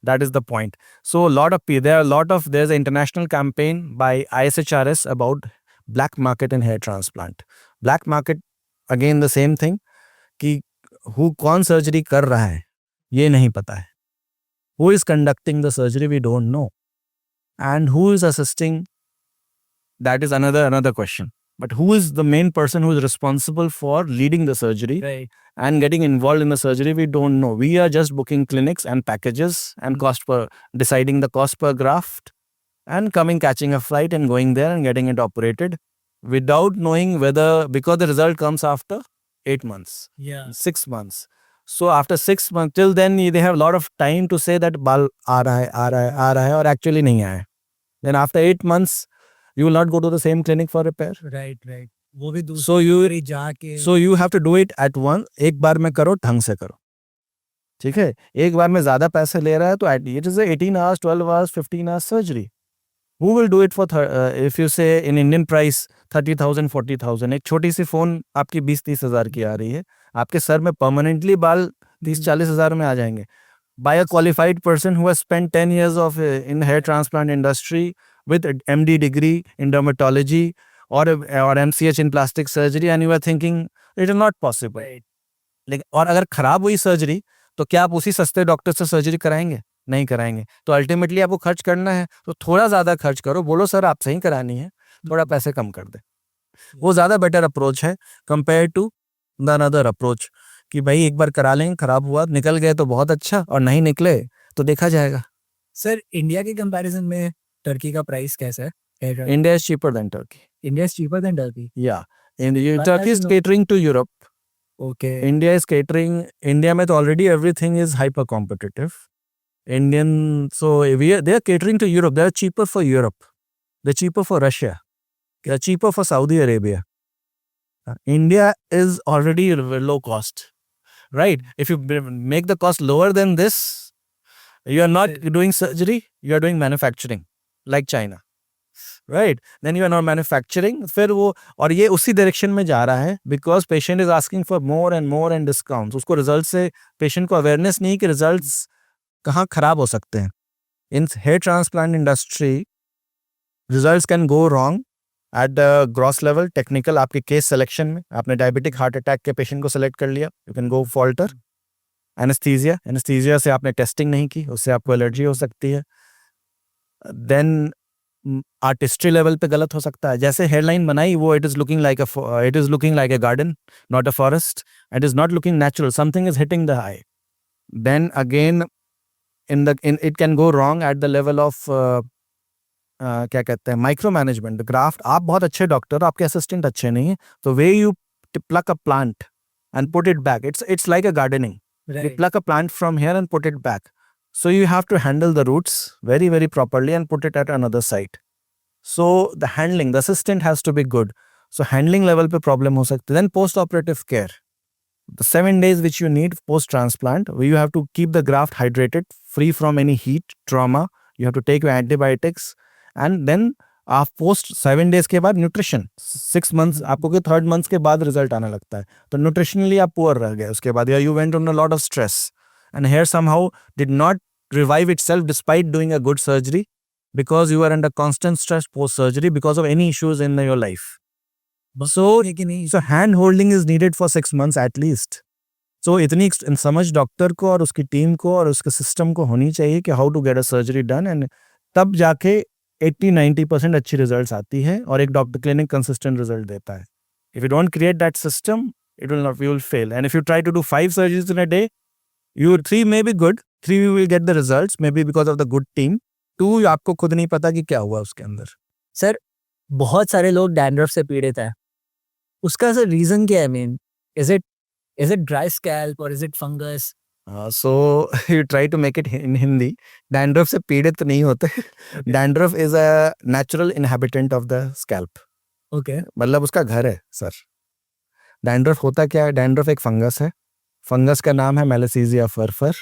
That is the point. So there's an international campaign by ISHRS about black market in hair transplant. Black market, again the same thing, कि कौन surgery कर रहा है ये नहीं पता है. Who is conducting the surgery, we don't know. And who is assisting, that is another question. But who is the main person who is responsible for leading the surgery, Right. and getting involved in the surgery, we don't know. We are just booking clinics and packages and deciding the cost per graft and catching a flight and going there and getting it operated without knowing because the result comes after 8 months, Yeah. 6 months. So after 6 months, till then they have a lot of time to say that बाल आ रहा है और actually नहीं आया है. Then after 8 months, you will not go to the same clinic for repair. Right. वो भी So you जाके So you have to do it at once. एक बार में करो, ढंग से करो. ठीक है, एक बार में ज्यादा पैसे ले रहा है तो it is a 18 hours, 12 hours, 15 hours surgery. Who will do it for if you say in Indian price 30,000, 40,000? एक छोटी सी फोन आपकी 20-30 हजार की आ रही है, आपके सर में परमानेंटली बाल 30-40 हजार में आ जाएंगे. By a qualified person who has spent 10 years in hair transplant industry with MD degree in dermatology or MCH in plastic surgery, and you are thinking it is not possible. Right. लेकिन और अगर खराब हुई surgery तो क्या आप उसी सस्ते डॉक्टर से सर्जरी कराएंगे? नहीं कराएंगे. तो अल्टीमेटली आपको खर्च करना है तो थोड़ा ज्यादा खर्च करो, बोलो सर आप सही करानी है, थोड़ा पैसे कम कर दे. वो ज्यादा बेटर अप्रोच है compare to the another approach कि भाई एक बार करा लेंगे, खराब हुआ निकल गए तो बहुत अच्छा, और नहीं निकले तो देखा जाएगा. सर इंडिया के कंपैरिजन में टर्की का प्राइस कैसा है? India is cheaper than Turkey. India is cheaper than Turkey. Yeah. But Turkey as is you know- catering to Europe. Okay. India is catering. India में तो already everything is hyper competitive. They are catering to Europe. They are cheaper for Europe. They're cheaper for Russia. They're cheaper for Saudi Arabia. India is already low cost, right? If you make the cost lower than this, you are not doing surgery, you are doing manufacturing, like China, right? Then you are not manufacturing. फिर वो और ये उसी direction में जा रहा है because patient is asking for more and more and discounts. उसको रिजल्ट से पेशेंट को अवेयरनेस नहीं कि रिजल्ट्स कहाँ खराब हो सकते हैं. In hair transplant industry, results can go wrong at the gross level. Technical आपके केस सिलेक्शन में आपने डायबिटिक हार्ट अटैक के पेशेंट को सेलेक्ट कर लिया, you can go falter. Anaesthesia से आपने टेस्टिंग नहीं की, उससे आपको एलर्जी हो सकती है. देन आर्टिस्ट्री लेवल पे गलत हो सकता है. जैसे हेयरलाइन बनाई वो it is looking like a garden, not a forest. It is not looking natural. Something is hitting the eye. Then again it can go wrong at the level of क्या कहते हैं माइक्रो मैनेजमेंट. ग्राफ्ट आप बहुत अच्छे doctor, आपके assistant अच्छे नहीं है, तो way you pluck a plant and put it back. It's like a gardening. You Right. pluck a plant from here and put it back. So you have to handle the roots very, very properly and put it at another site. So the assistant has to be good. So handling level पे problem हो सकती है. Then post-operative care. The 7 days which you need post-transplant, where you have to keep the graft hydrated, free from any heat, trauma. You have to take your antibiotics. And then post 7 days के बाद nutrition. 6 months आपको के 3rd month के बाद result आने लगता है, तो न्यूट्रिशनली आप पुअर रह गए उसके बाद, या you went on a lot of stress and hair somehow did not revive itself despite doing a good surgery because you are under constant stress post surgery because of any issues in your life. So hand holding is needed for 6 months at least. So इतनी समझ doctor को और उसकी team को और उसके system को होनी चाहिए कि how to get a surgery done, and तब जाके 80-90% अच्छी रिजल्ट्स आती है और एक डॉक्टर क्लिनिक कंसिस्टेंट रिजल्ट देता है. If you don't create that system, it will not, you will fail. And if you try to do 5 surgeries in a day, 3 may be good, 3 you will get the results, maybe because of the good team. 2 आपको खुद नहीं पता कि क्या हुआ उसके अंदर. Sir बहुत सारे लोग डैंड्रफ से पीड़ित हैं, उसका सर रीजन क्या है? Mean is it dry scalp और is it fungus? So you try to make it in Hindi. Dandruff से पीड़ित नहीं होते. Dandruff is a natural inhabitant of the scalp. Okay मतलब उसका घर है सर. Dandruff होता क्या है? Dandruff एक फंगस है. फंगस का नाम है Malassezia furfur.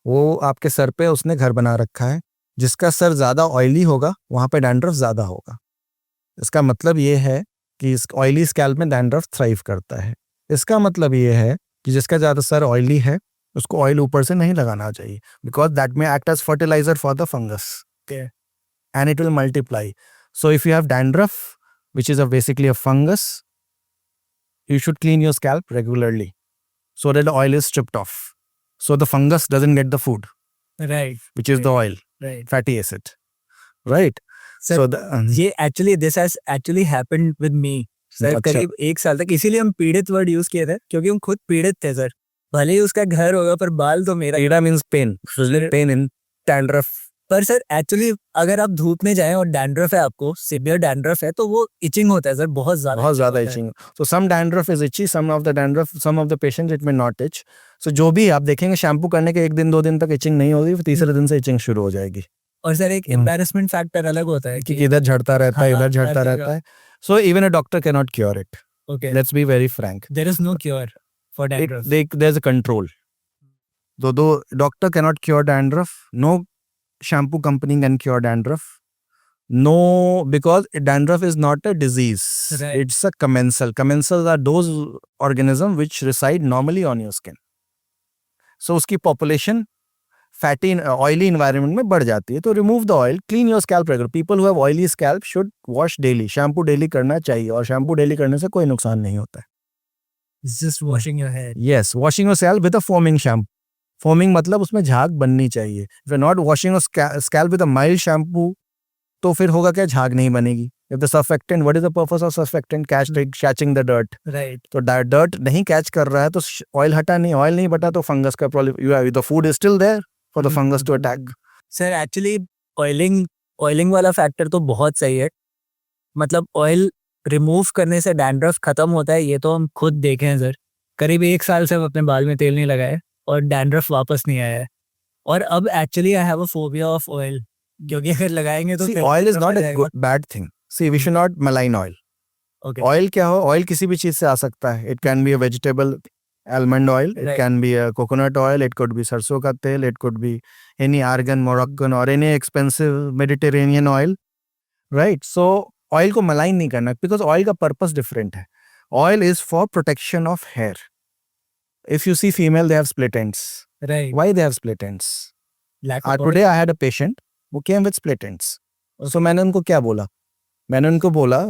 वो आपके सर पे उसने घर बना रखा है. जिसका सर ज़्यादा ऑयली होगा वहाँ पे डैंड्रफ ज़्यादा होगा. इसका मतलब ये है कि इस ऑयली स्कैल्प में डैंड्रफ थ्राइव करता है. इसका मतलब ये है कि जिसका ज़्यादा सर ऑयली है उसको ऑयल ऊपर से नहीं लगाना चाहिए, बिकॉज दैट में act as fertiliser for the fungus and it will multiply. So if you have dandruff which is basically a fungus, you should clean your scalp regularly so that the oil is stripped off, so the fungus doesn't get the food, right which is the oil, right. fatty acid, right? Sir, So ये actually this has actually happened with me sir. अच्छा. करीब 1 साल तक, इसीलिए हम पीड़ित word use किए थे क्योंकि हम खुद पीड़ित थे सर. भले ही उसका घर होगा पर बाल तो मेरा. pida means pain, pain in dandruff. पर सर एक्चुअली अगर आप धूप में जाएं और डैंड्रफ है, आपको सिवियर डैंड्रफ है, तो वो इचिंग होता है सर, बहुत ज्यादा बहुत itching ज़्यादा होता है. itching. So some dandruff is itchy, some of the patients it may not itch. So जो भी आप देखेंगे शैम्पू करने के 1 दिन 2 दिन तक itching नहीं होगी, फिर तीसरे दिन से itching शुरू हो जाएगी. और सर एक एम्बैरेसमेंट फैक्टर अलग होता है कि इधर झड़ता रहता है, हाँ, इधर झड़ता हर रहता है. So even a doctor cannot cure it. Okay Let's be very frank. There is no cure for dandruff. There's a control. Though doctor cannot cure dandruff, no shampoo company can cure dandruff. No, because dandruff is not a disease. Right. It's a commensal. Commensals are those organisms which reside normally on your skin. So उसकी population fatty oily environment में बढ़ जाती है. तो remove the oil, clean your scalp regularly. People who have oily scalp should wash daily. Shampoo daily करना चाहिए और shampoo daily करने से कोई नुकसान नहीं होता है. Just washing your head. Yes, washing your scalp with a foaming shampoo. Foaming मतलब उसमें झाग बननी चाहिए. If you're not washing your scalp with a mild shampoo, तो फिर होगा क्या? झाग नहीं बनेगी. If the surfactant, what is the purpose of surfactant? Catching the dirt. Right. तो dirt नहीं catch कर रहा है तो oil हटा नहीं, oil नहीं बटा तो fungus का problem. The food is still there for the fungus to attack. Sir actually oiling वाला फैक्टर तो बहुत सही है. मतलब ऑयल रिमूव करने से डैंड्रफ खत्म होता है, ये तो हम खुद देखे हैं सर. करीब 1 साल से हम अपने बाल में तेल नहीं लगाए और डैंड्रफ वापस नहीं आया है. और अब actually I have a phobia of oil, क्योंकि अगर लगाएंगे तो See, फिर oil is not a जाएगा. bad thing. See, we should not malign oil. Okay Oil क्या हो? Oil किसी भी चीज से आ सकता है. It can be a vegetable almond oil, it Right. can be a coconut oil, it could be सरसों का तेल, it could be any argan, Moroccan or any expensive Mediterranean oil, right? So oil को malign नहीं करना, because oil का purpose different है. Oil is for protection of hair. If you see female, they have split ends. Right. Why they have split ends? Lack of Today I had a patient who came with split ends. So मैंने उनको क्या बोला? मैंने उनको बोला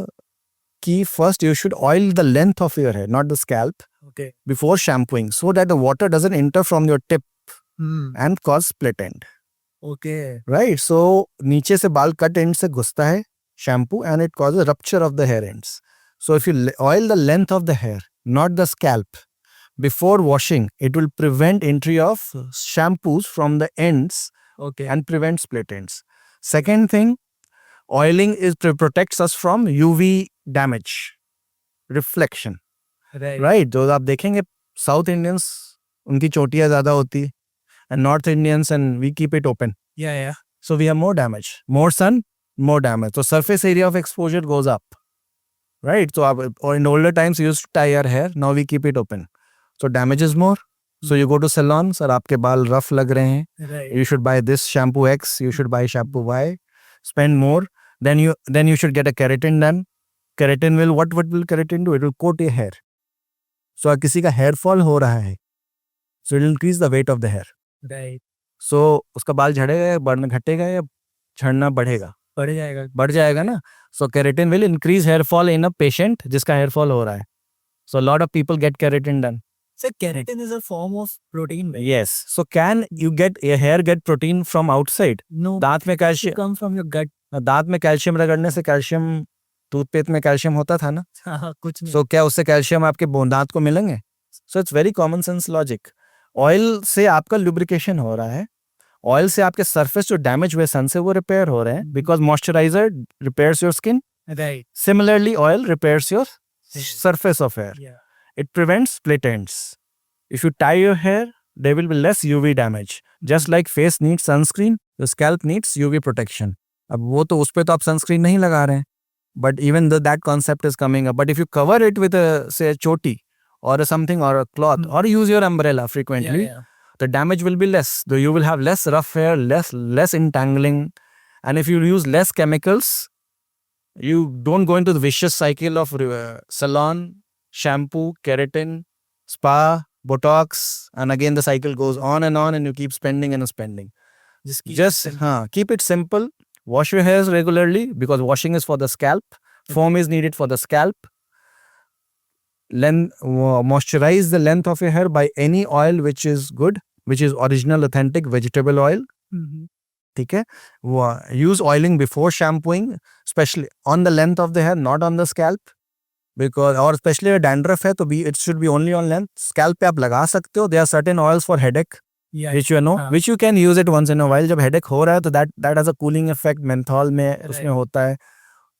कि first you should oil the length of your hair, not the scalp, okay. before shampooing, so that the water doesn't enter from your tip and cause split end. Okay. Right? So नीचे से बाल cut end से घुसता है shampoo and it causes rupture of the hair ends. So if you oil the length of the hair, not the scalp, before washing, it will prevent entry of shampoos from the ends okay. and prevent split ends. Second thing, oiling protects us from UV damage, reflection, right. right? जो आप देखेंगे South Indians, उनकी चोटियाँ ज़्यादा होती है, and North Indians, and we keep it open. या So we have more damage, more sun, more damage. So surface area of exposure goes up, right? So or in older times we used to tie our hair, now we keep it open. So damage is more. So you go to salon, sir, आपके बाल rough लग रहे हैं. Right. You should buy this shampoo X, you should buy shampoo Y, spend more. Then you should get a keratin done. Keratin will, what will keratin do? It will coat your hair. So अगर किसी का hair fall हो रहा है, so it will increase the weight of the hair. Right. So उसका बाल झड़ेगा या बढ़ना घटेगा या झड़ना बढ़ेगा? बढ़ जाएगा ना. So keratin will increase hair fall in a patient जिसका hair fall हो रहा है. So a lot of people get keratin done. Sir keratin is a form of protein. Yes. So can you get your hair get protein from outside? No, दांत में calcium come from your gut. दांत में calcium रगड़ने से calcium toothpaste में calcium होता था ना, हाँ, कुछ नहीं। सो क्या उससे कैल्शियम आपके दांत को मिलेंगे? So it's very common sense logic. Oil से आपका लुब्रिकेशन हो रहा है, ऑयल से आपके सरफेस जो डैमेज हुए सन से वो रिपेयर हो रहे हैं, because moisturiser repairs your skin, right. similarly oil repairs your surface of hair. या It prevents split ends. If you tie your hair, there will be less UV damage. Just like face needs sunscreen, the scalp needs UV protection. अब वो तो उस पे तो आप sunscreen नहीं लगा रहे हैं, but even though that concept is coming up, but if you cover it with a say a choti or a something or a cloth or use your umbrella frequently, the damage will be less. Though you will have less rough hair, less entangling, and if you use less chemicals, you don't go into the vicious cycle of salon, shampoo, keratin, spa, botox, and again the cycle goes on, and you keep spending and spending. Just keep it simple. Wash your hairs regularly because washing is for the scalp. Foam is needed for the scalp. Moisturize the length of your hair by any oil which is good, which is original, authentic vegetable oil. ठीक है, use oiling before shampooing, especially on the length of the hair, not on the scalp, because और especially अगर dandruff है तो it should be only on length. Scalp पे आप लगा सकते हो. There are certain oils for headache, which you know, which you can use it once in a while. जब headache हो रहा है तो that has a cooling effect. Menthol में उसमें होता है,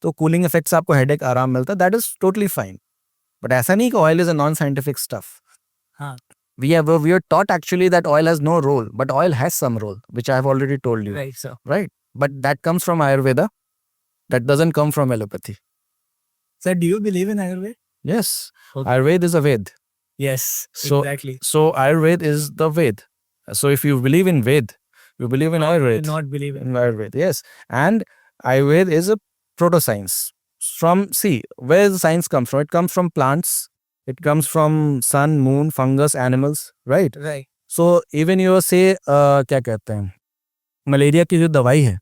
तो cooling effect से आपको headache आराम मिलता है. That is totally fine. But ऐसा नहीं कि oil is a non-scientific stuff. हाँ. We are taught actually that oil has no role, but oil has some role, which I have already told you. Right, sir. Right? But that comes from Ayurveda. That doesn't come from allopathy. Sir, do you believe in Ayurveda? Yes. Okay. Ayurveda is a Ved. Yes, So, exactly. So Ayurveda is the Ved. So if you believe in Ved, you believe in Ayurveda. Do not believe in Ayurveda. Yes. And Ayurveda is a proto-science. Where the science comes from? It comes from plants. It comes from sun, moon, fungus, animals, right? Right. So even you say क्या कहते हैं, malaria की जो दवाई है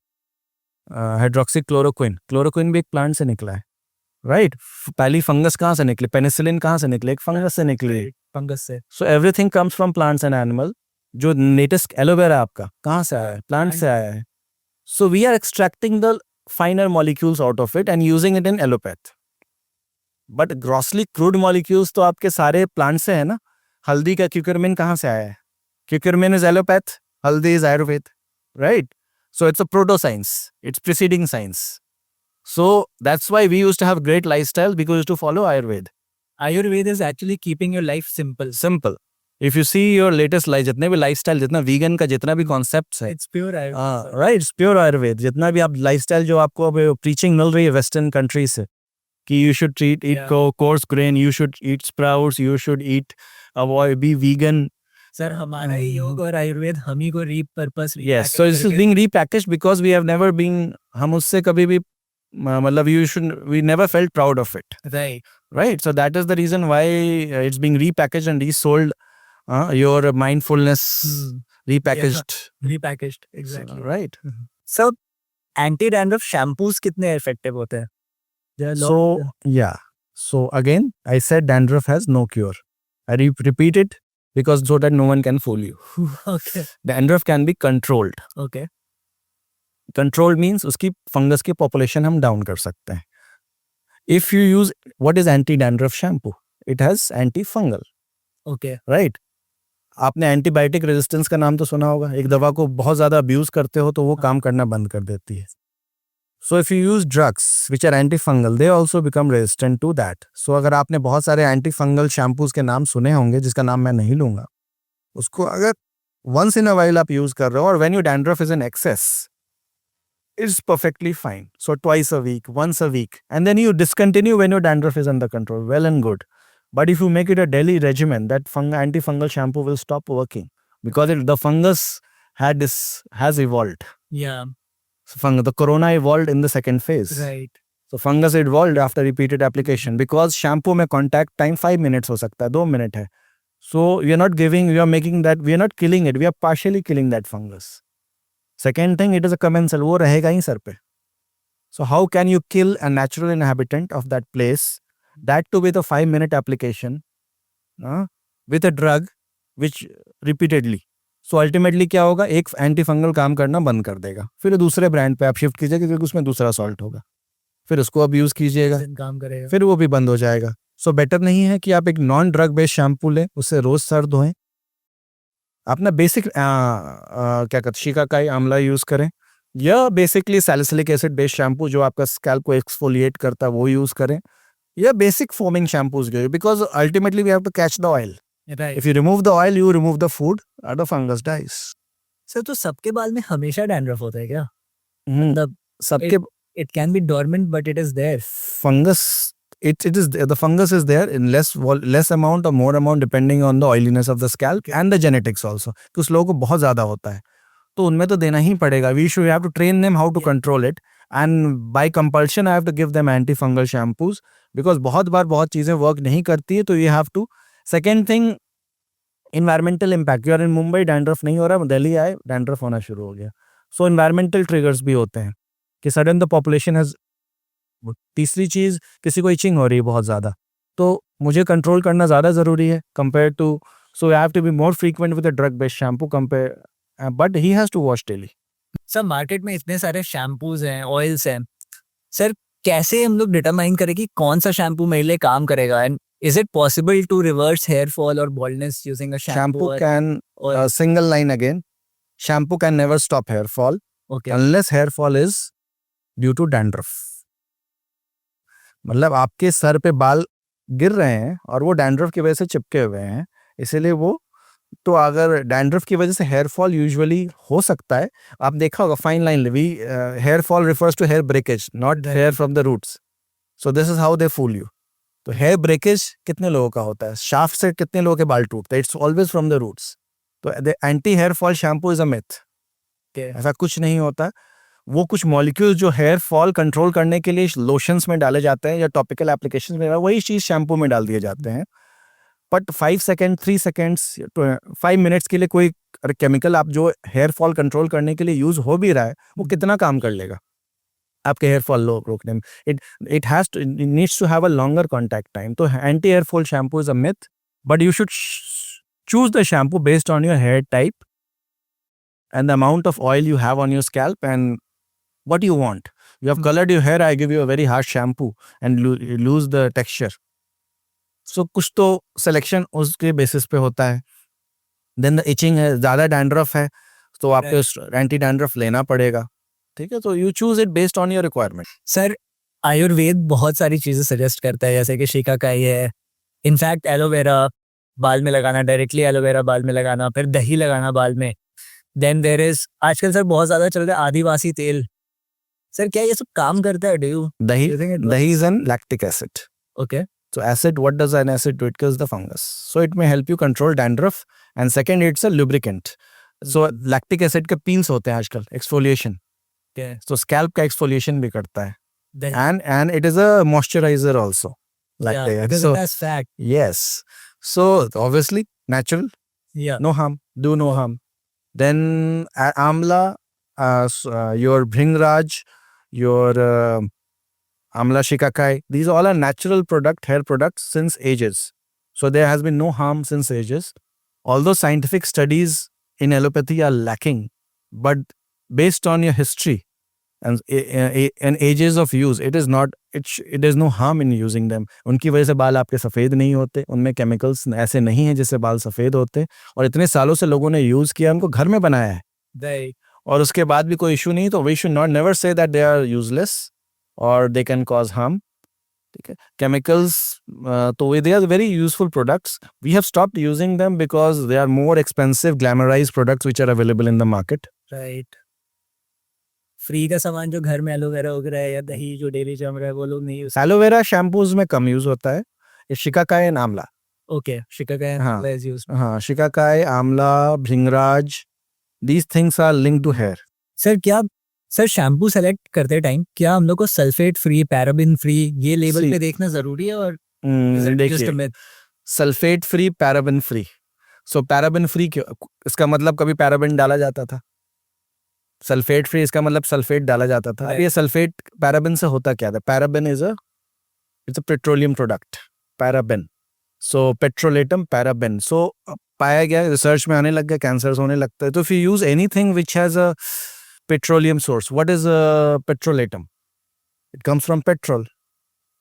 hydroxychloroquine, chloroquine भी एक plant से निकला है, राइट? पहली फंगस कहाँ से निकली? पेनिसिलिन कहाँ से निकली? एक फंगस से निकली, फंगस से. So everything comes from plants and animal. जो लेटेस्ट एलोवेरा आपका कहाँ से आया है? प्लांट से आया है. So we are extracting the finer molecules out of it and using it in allopath. But grossly crude molecules तो आपके सारे प्लांट से है ना. हल्दी का क्यूकरमिन कहाँ से आया है? क्यूकरमिन इज एलोपैथ, हल्दी is Ayurveda, right? So it's a proto-science. It's preceding science. So that's why we used to have great lifestyle, because we used to follow Ayurveda. Ayurveda is actually keeping your life simple. Simple. If you see your latest life, जितने भी lifestyle, जितना vegan का जितना भी concepts है, It's pure Ayurveda. right, it's pure Ayurveda. जितना भी आप lifestyle जो आपको अब preaching मिल रही है western countries से, कि you should eat coarse grain, you should eat sprouts, you should be vegan. Sir हमारा ही योग और आयुर्वेद हम ही को repurpose. Yes, so this is being repackaged because we have never been, हम उससे कभी भी मतलब we never felt proud of it. Right. So that is the reason why it's being repackaged and resold. Your mindfulness repackaged. Repackaged, exactly. Right. So anti-dandruff shampoos कितने effective होते हैं? So again, I said dandruff has no cure. I repeat it, because so that no one can fool you. Okay. Dandruff can be controlled. Okay. Controlled means उसकी fungus की population हम down कर सकते हैं. If you use, what is anti-dandruff shampoo? It has antifungal. Okay. Right? आपने antibiotic resistance का नाम तो सुना होगा. एक दवा को बहुत ज़्यादा अब्यूज करते हो तो वो काम करना बंद कर देती है. So if you use drugs which are antifungal, they also become resistant to that. So अगर आपने बहुत सारे antifungal shampoos के नाम सुने होंगे, जिसका नाम मैं नहीं लूँगा, उसको अगर once in a while आप use कर रहे हो, और when your dandruff is in excess, it's perfectly fine. So twice a week, once a week, and then you discontinue when your dandruff is under control. Well and good. But if you make it a daily regimen, that antifungal shampoo will stop working, because the fungus has evolved. Yeah. So the corona evolved in the second phase. Right. So fungus evolved after repeated application, because shampoo में contact time 5 minutes हो सकता है, 2 minutes है. So we are not killing it, we are partially killing that fungus. Second thing, it is a commensal, वो रहेगा ही sir पे. So how can you kill a natural inhabitant of that place, that too with a 5-minute application, with a drug which repeatedly? So ultimately क्या होगा, एक anti fungal काम करना बंद कर देगा, फिर दूसरे ब्रांड पे आप शिफ्ट कीजिए क्योंकि उसमें दूसरा सॉल्ट होगा, फिर उसको अब यूज़ कीजिएगा, काम करेगा। फिर वो भी बंद हो जाएगा। सो बेटर नहीं है कि आप एक नॉन ड्रग बेस्ड शैम्पू लें, उससे रोज़ सर धोएं। अपना बेसिक क्या कहते शिकाकाई आंवला यूज़ करें, या basically salicylic acid based shampoo जो आपका स्कैल्प को एक्सफोलिएट करता है वो यूज़ करें, या बेसिक फोमिंग शैम्पूज गए, because ultimately we have to catch the oil. Right. If you remove the oil, you remove the food, the fungus dies. Sir तो सबके बाल में हमेशा डैंड्रफ होता है क्या? हम्म, मतलब सबके it can be dormant but it is there. fungus, it is the fungus is there in less amount or more amount depending on the oiliness of the scalp and the genetics also. कुछ लोगों को बहुत ज़्यादा होता है तो उनमें तो देना ही पड़ेगा. We should have to train them how to control it, and by compulsion I have to give them antifungal shampoos because बहुत बार बहुत चीज़ें work नहीं करती है तो you have to. Second thing, environmental impact. You are in Mumbai, dandruff नहीं हो रहा, दिल्ली आए dandruff होना शुरू हो गया. So environmental triggers भी होते हैं कि sudden the population has. तीसरी चीज़, किसी को इचिंग हो रही है बहुत ज़्यादा तो मुझे कंट्रोल करना ज़्यादा ज़रूरी है compare to. So I have to be more frequent with the drug based shampoo compare, but he has to wash daily. Sir market में इतने सारे शैम्पूज हैं, ऑयल्स हैं, सर कैसे हम लोग डिटरमाइन करें कि कौन सा शैम्पू मेरे लिए काम करेगा? And is it possible to reverse hair fall और baldness using a shampoo shampoo? Can, single line again, shampoo can never stop hair fall unless hair fall is due to dandruff. मतलब आपके sir पे बाल गिर रहे हैं और वो डैंड्रफ की वजह से चिपके हुए हैं, इसीलिए वो. तो अगर डैंड्रफ की वजह से हेयर फॉल यूजुअली हो सकता है. आप देखा होगा fine line, we hair fall refers to hair breakage, not hair from the roots. So this is how they fool you. तो हेयर ब्रेकेज कितने लोगों का होता है, शाफ्ट से कितने लोगों के बाल टूटते हैं, it's always from the roots. तो anti hair fall shampoo is a myth. ऐसा कुछ नहीं होता. वो कुछ मॉलिक्यूल जो हेयर फॉल कंट्रोल करने के लिए लोशंस में डाले जाते हैं या टॉपिकल एप्लीकेशंस में, वही चीज़ शैम्पू में डाल दिए जाते हैं. बट 5 सेकेंड, 3 सेकेंड्स, 5 मिनट्स के लिए कोई केमिकल आप जो हेयर फॉल कंट्रोल करने के लिए यूज हो भी रहा है वो कितना काम कर लेगा आपके हेयर फॉल रोकने में? It has to, needs to have a longer contact time. तो anti hair fall shampoo is a myth, but you should choose the shampoo based on your hair type and the amount of oil you have on your scalp and what you want. You have colored your hair, I give you a very harsh shampoo and you lose the texture. So कुछ तो selection उसके basis पे होता है. Then the itching है, ज़्यादा dandruff है तो आपको एंटी डैंड्रफ लेना पड़ेगा. ठीक है, तो you choose it based on your requirement. Sir Ayurveda बहुत सारी चीज़ें सजेस्ट करता है, जैसे कि शिकाकाई है, इनफैक्ट एलोवेरा बाल में लगाना, डायरेक्टली एलोवेरा बाल में लगाना, फिर दही लगाना बाल में. देन देयर इज आजकल सर बहुत ज़्यादा चल रहा है आदिवासी तेल. सर क्या ये सब काम करता है? Dahi is an lactic acid. Okay. So acid, what does an acid do? It kills the fungus. So it may help you control dandruff. And second, it's a lubricant. So lactic acid के peels होते हैं आजकल, exfoliation. So scalp का exfoliation भी करता है. And it is a moisturizer also. So that's fact. Yes. So obviously natural. Yeah. No harm. Do no harm. Then amla, your bhringraj, your amla shikakai, these all are natural hair products since ages. So there has been no harm since ages. Although scientific studies in allopathy are lacking, but based on your history and ages of use, it is no harm in using them. उनकी वजह से बाल आपके सफ़ेद नहीं होते, उनमें chemicals ऐसे नहीं हैं जिससे बाल सफ़ेद होते, और इतने सालों से लोगों ने यूज़ किया, उनको घर में बनाया है और उसके बाद भी कोई इशू नहीं. तो we should not never say that they are useless और दे कैन कॉज हार्म. ठीक है, केमिकल्स तो they are very useful products. We have stopped using them because they are more expensive glamourised products which are available in the market. Right. Free का सामान जो घर में aloe vera वगैरह है या दही जो डेली जम रहा है वो लोग नहीं यूज. एलोवेरा शैम्पूज में कम यूज होता है. ये शिकाकाई एंड आंवला. ओके. शिकाकाई हाँ. Is used. हाँ, शिकाकाई, आंवला, भृंगराज, these things are linked to hair. Sir shampoo select करते टाइम क्या हम लोग को सल्फेट फ्री, पैराबिन फ्री ये लेबल पे देखना जरूरी है? और देखिए, सल्फेट फ्री, पैराबिन फ्री. सो पैराबिन फ्री इसका मतलब कभी पैराबिन डाला जाता था. सल्फेट फ्री इसका मतलब सल्फेट डाला जाता था. ये सल्फेट पैराबिन से होता क्या था? Paraben it's a petroleum product. Paraben, so petrolatum paraben. So पाया गया, रिसर्च में आने लग गया, कैंसर्स होने लगता है. तो if you use anything which has a petroleum source, what is petrolatum? It comes from petrol.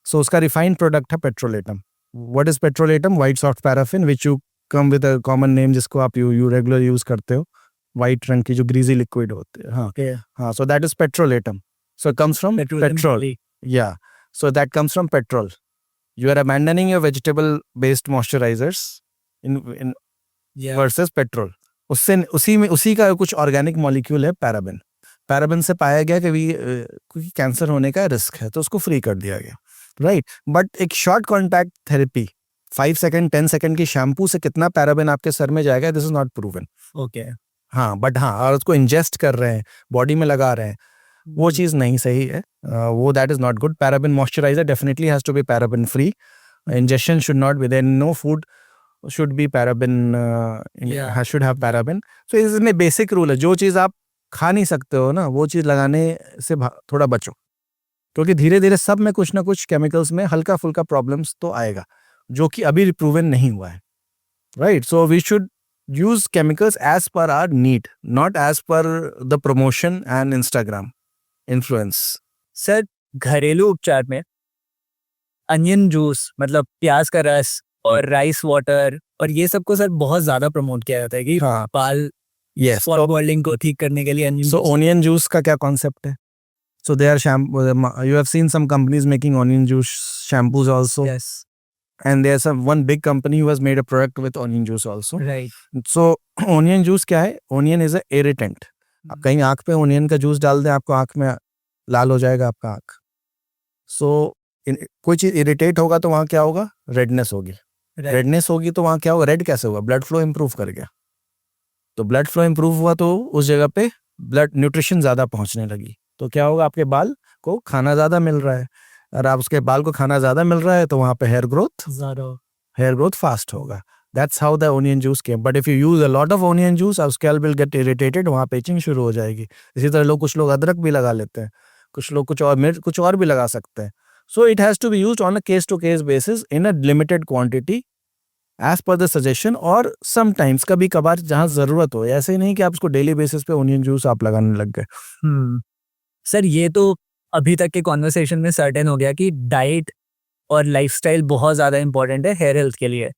So उसका रिफाइंड प्रोडक्ट है petrolatum. What is petrolatum? White soft paraffin which you come with a common name जिसको आप you regular use करते हो, white रंग की जो greasy liquid होती है. हाँ Okay. हाँ, so that is petrolatum. So it comes from Petroleum petrol. jelly. Yeah, so that comes from petrol. You are abandoning your vegetable-based moisturizers in Yeah. versus petrol. उससे उसी का कुछ ऑर्गेनिक मॉलिक्यूल है paraben. Paraben से पाया गया कि क्योंकि कैंसर होने का रिस्क है तो उसको फ्री कर दिया गया, राइट. बट एक short contact therapy 5 second 10 second की शैम्पू से कितना पैराबिन आपके सर में जाएगा, this is not proven. Okay. हाँ, बट हाँ, और उसको इंजेस्ट कर रहे हैं, बॉडी में लगा रहे हैं, वो चीज़ नहीं सही है. वो that is not good. Paraben moisturiser definitely has to be paraben free. Injection should not be there. No food should be paraben, should have paraben. So इसमें बेसिक रूल है, जो चीज़ आप खा नहीं सकते हो ना, वो चीज़ लगाने से थोड़ा बचो, क्योंकि धीरे धीरे सब में कुछ ना कुछ केमिकल्स में हल्का फुल्का प्रॉब्लम्स तो आएगा, जो कि अभी प्रूवन नहीं हुआ है, right. So we should use chemicals as per our need, not as per the promotion and Instagram influence. Sir, घरेलू उपचार में अनियन जूस मतलब प्याज का रस और राइस वाटर और ये सब को सर बहुत ज्यादा प्रमोट किया जाता है कि हाँ. बाल Yes. स्पॉट बॉइलिंग को ठीक करने के लिए onion So juice. onion juice का क्या concept है? So they are you have seen some companies making onion juice shampoos also. Yes. And there's one big company who has made a product with onion juice also. Right. So onion juice क्या है? Onion is a irritant. आप कहीं आँख पे onion का juice डाल दें, आपको आँख में लाल हो जाएगा आपका आँख. सो कोई चीज़ इरिटेट होगा तो वहाँ क्या होगा? रेडनेस होगी. रेडनेस होगी तो वहाँ क्या होगा? रेड कैसे होगा? ब्लड फ्लो इंप्रूव कर गया. तो ब्लड फ्लो इंप्रूव हुआ तो उस जगह पे ब्लड न्यूट्रिशन ज़्यादा पहुँचने लगी, तो क्या होगा? आपके बाल को खाना ज़्यादा मिल रहा है, और आप उसके बाल को खाना ज़्यादा मिल रहा है तो वहाँ पे हेयर ग्रोथ फास्ट होगा. That's how the onion juice came. But if you use a lot of onion juice, our scalp will get irritated, वहाँ पे itching शुरू हो जाएगी. इसी तरह कुछ लोग अदरक भी लगा लेते हैं, कुछ लोग कुछ और मिर्च कुछ और भी लगा सकते हैं. So it has to be used on a case to case basis in a limited quantity as per the suggestion, और sometimes कभी कभार जहाँ ज़रूरत हो. ऐसे ही नहीं कि आप उसको डेली बेसिस पे onion juice आप लगाने लग गए. सर, ये तो अभी तक के कॉन्वर्सेशन में सर्टेन हो गया कि डाइट और लाइफस्टाइल बहुत ज़्यादा इंपॉर्टेंट है हेयर हेल्थ के लिए.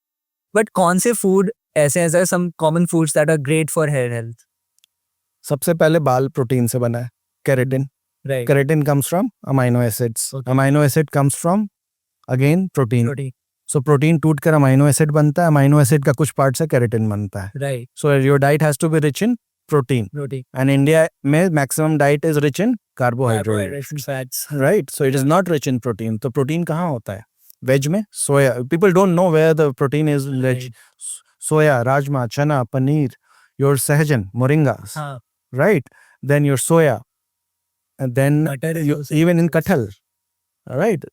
बट कौन से फूड ऐसे हैं sir, some common foods that are great for hair health? सबसे पहले बाल प्रोटीन से बना है, keratin. Right. Keratin comes from amino acids. Okay. Amino acid comes from again protein. Protein. So protein टूट कर amino acid बनता है, amino acid का कुछ पार्ट से keratin बनता है. Right. So your diet has to be rich in protein. Protein. And India में maximum diet is rich in carbohydrates. Fats. Right? So it is not rich in protein. तो protein कहाँ होता है? Veg में soya. People don't know where the protein is rich. Soya, rajma, chana, paneer, your sahajan, moringa. हाँ. Right? Then your soya. And then Butter is also- even in kathal, right?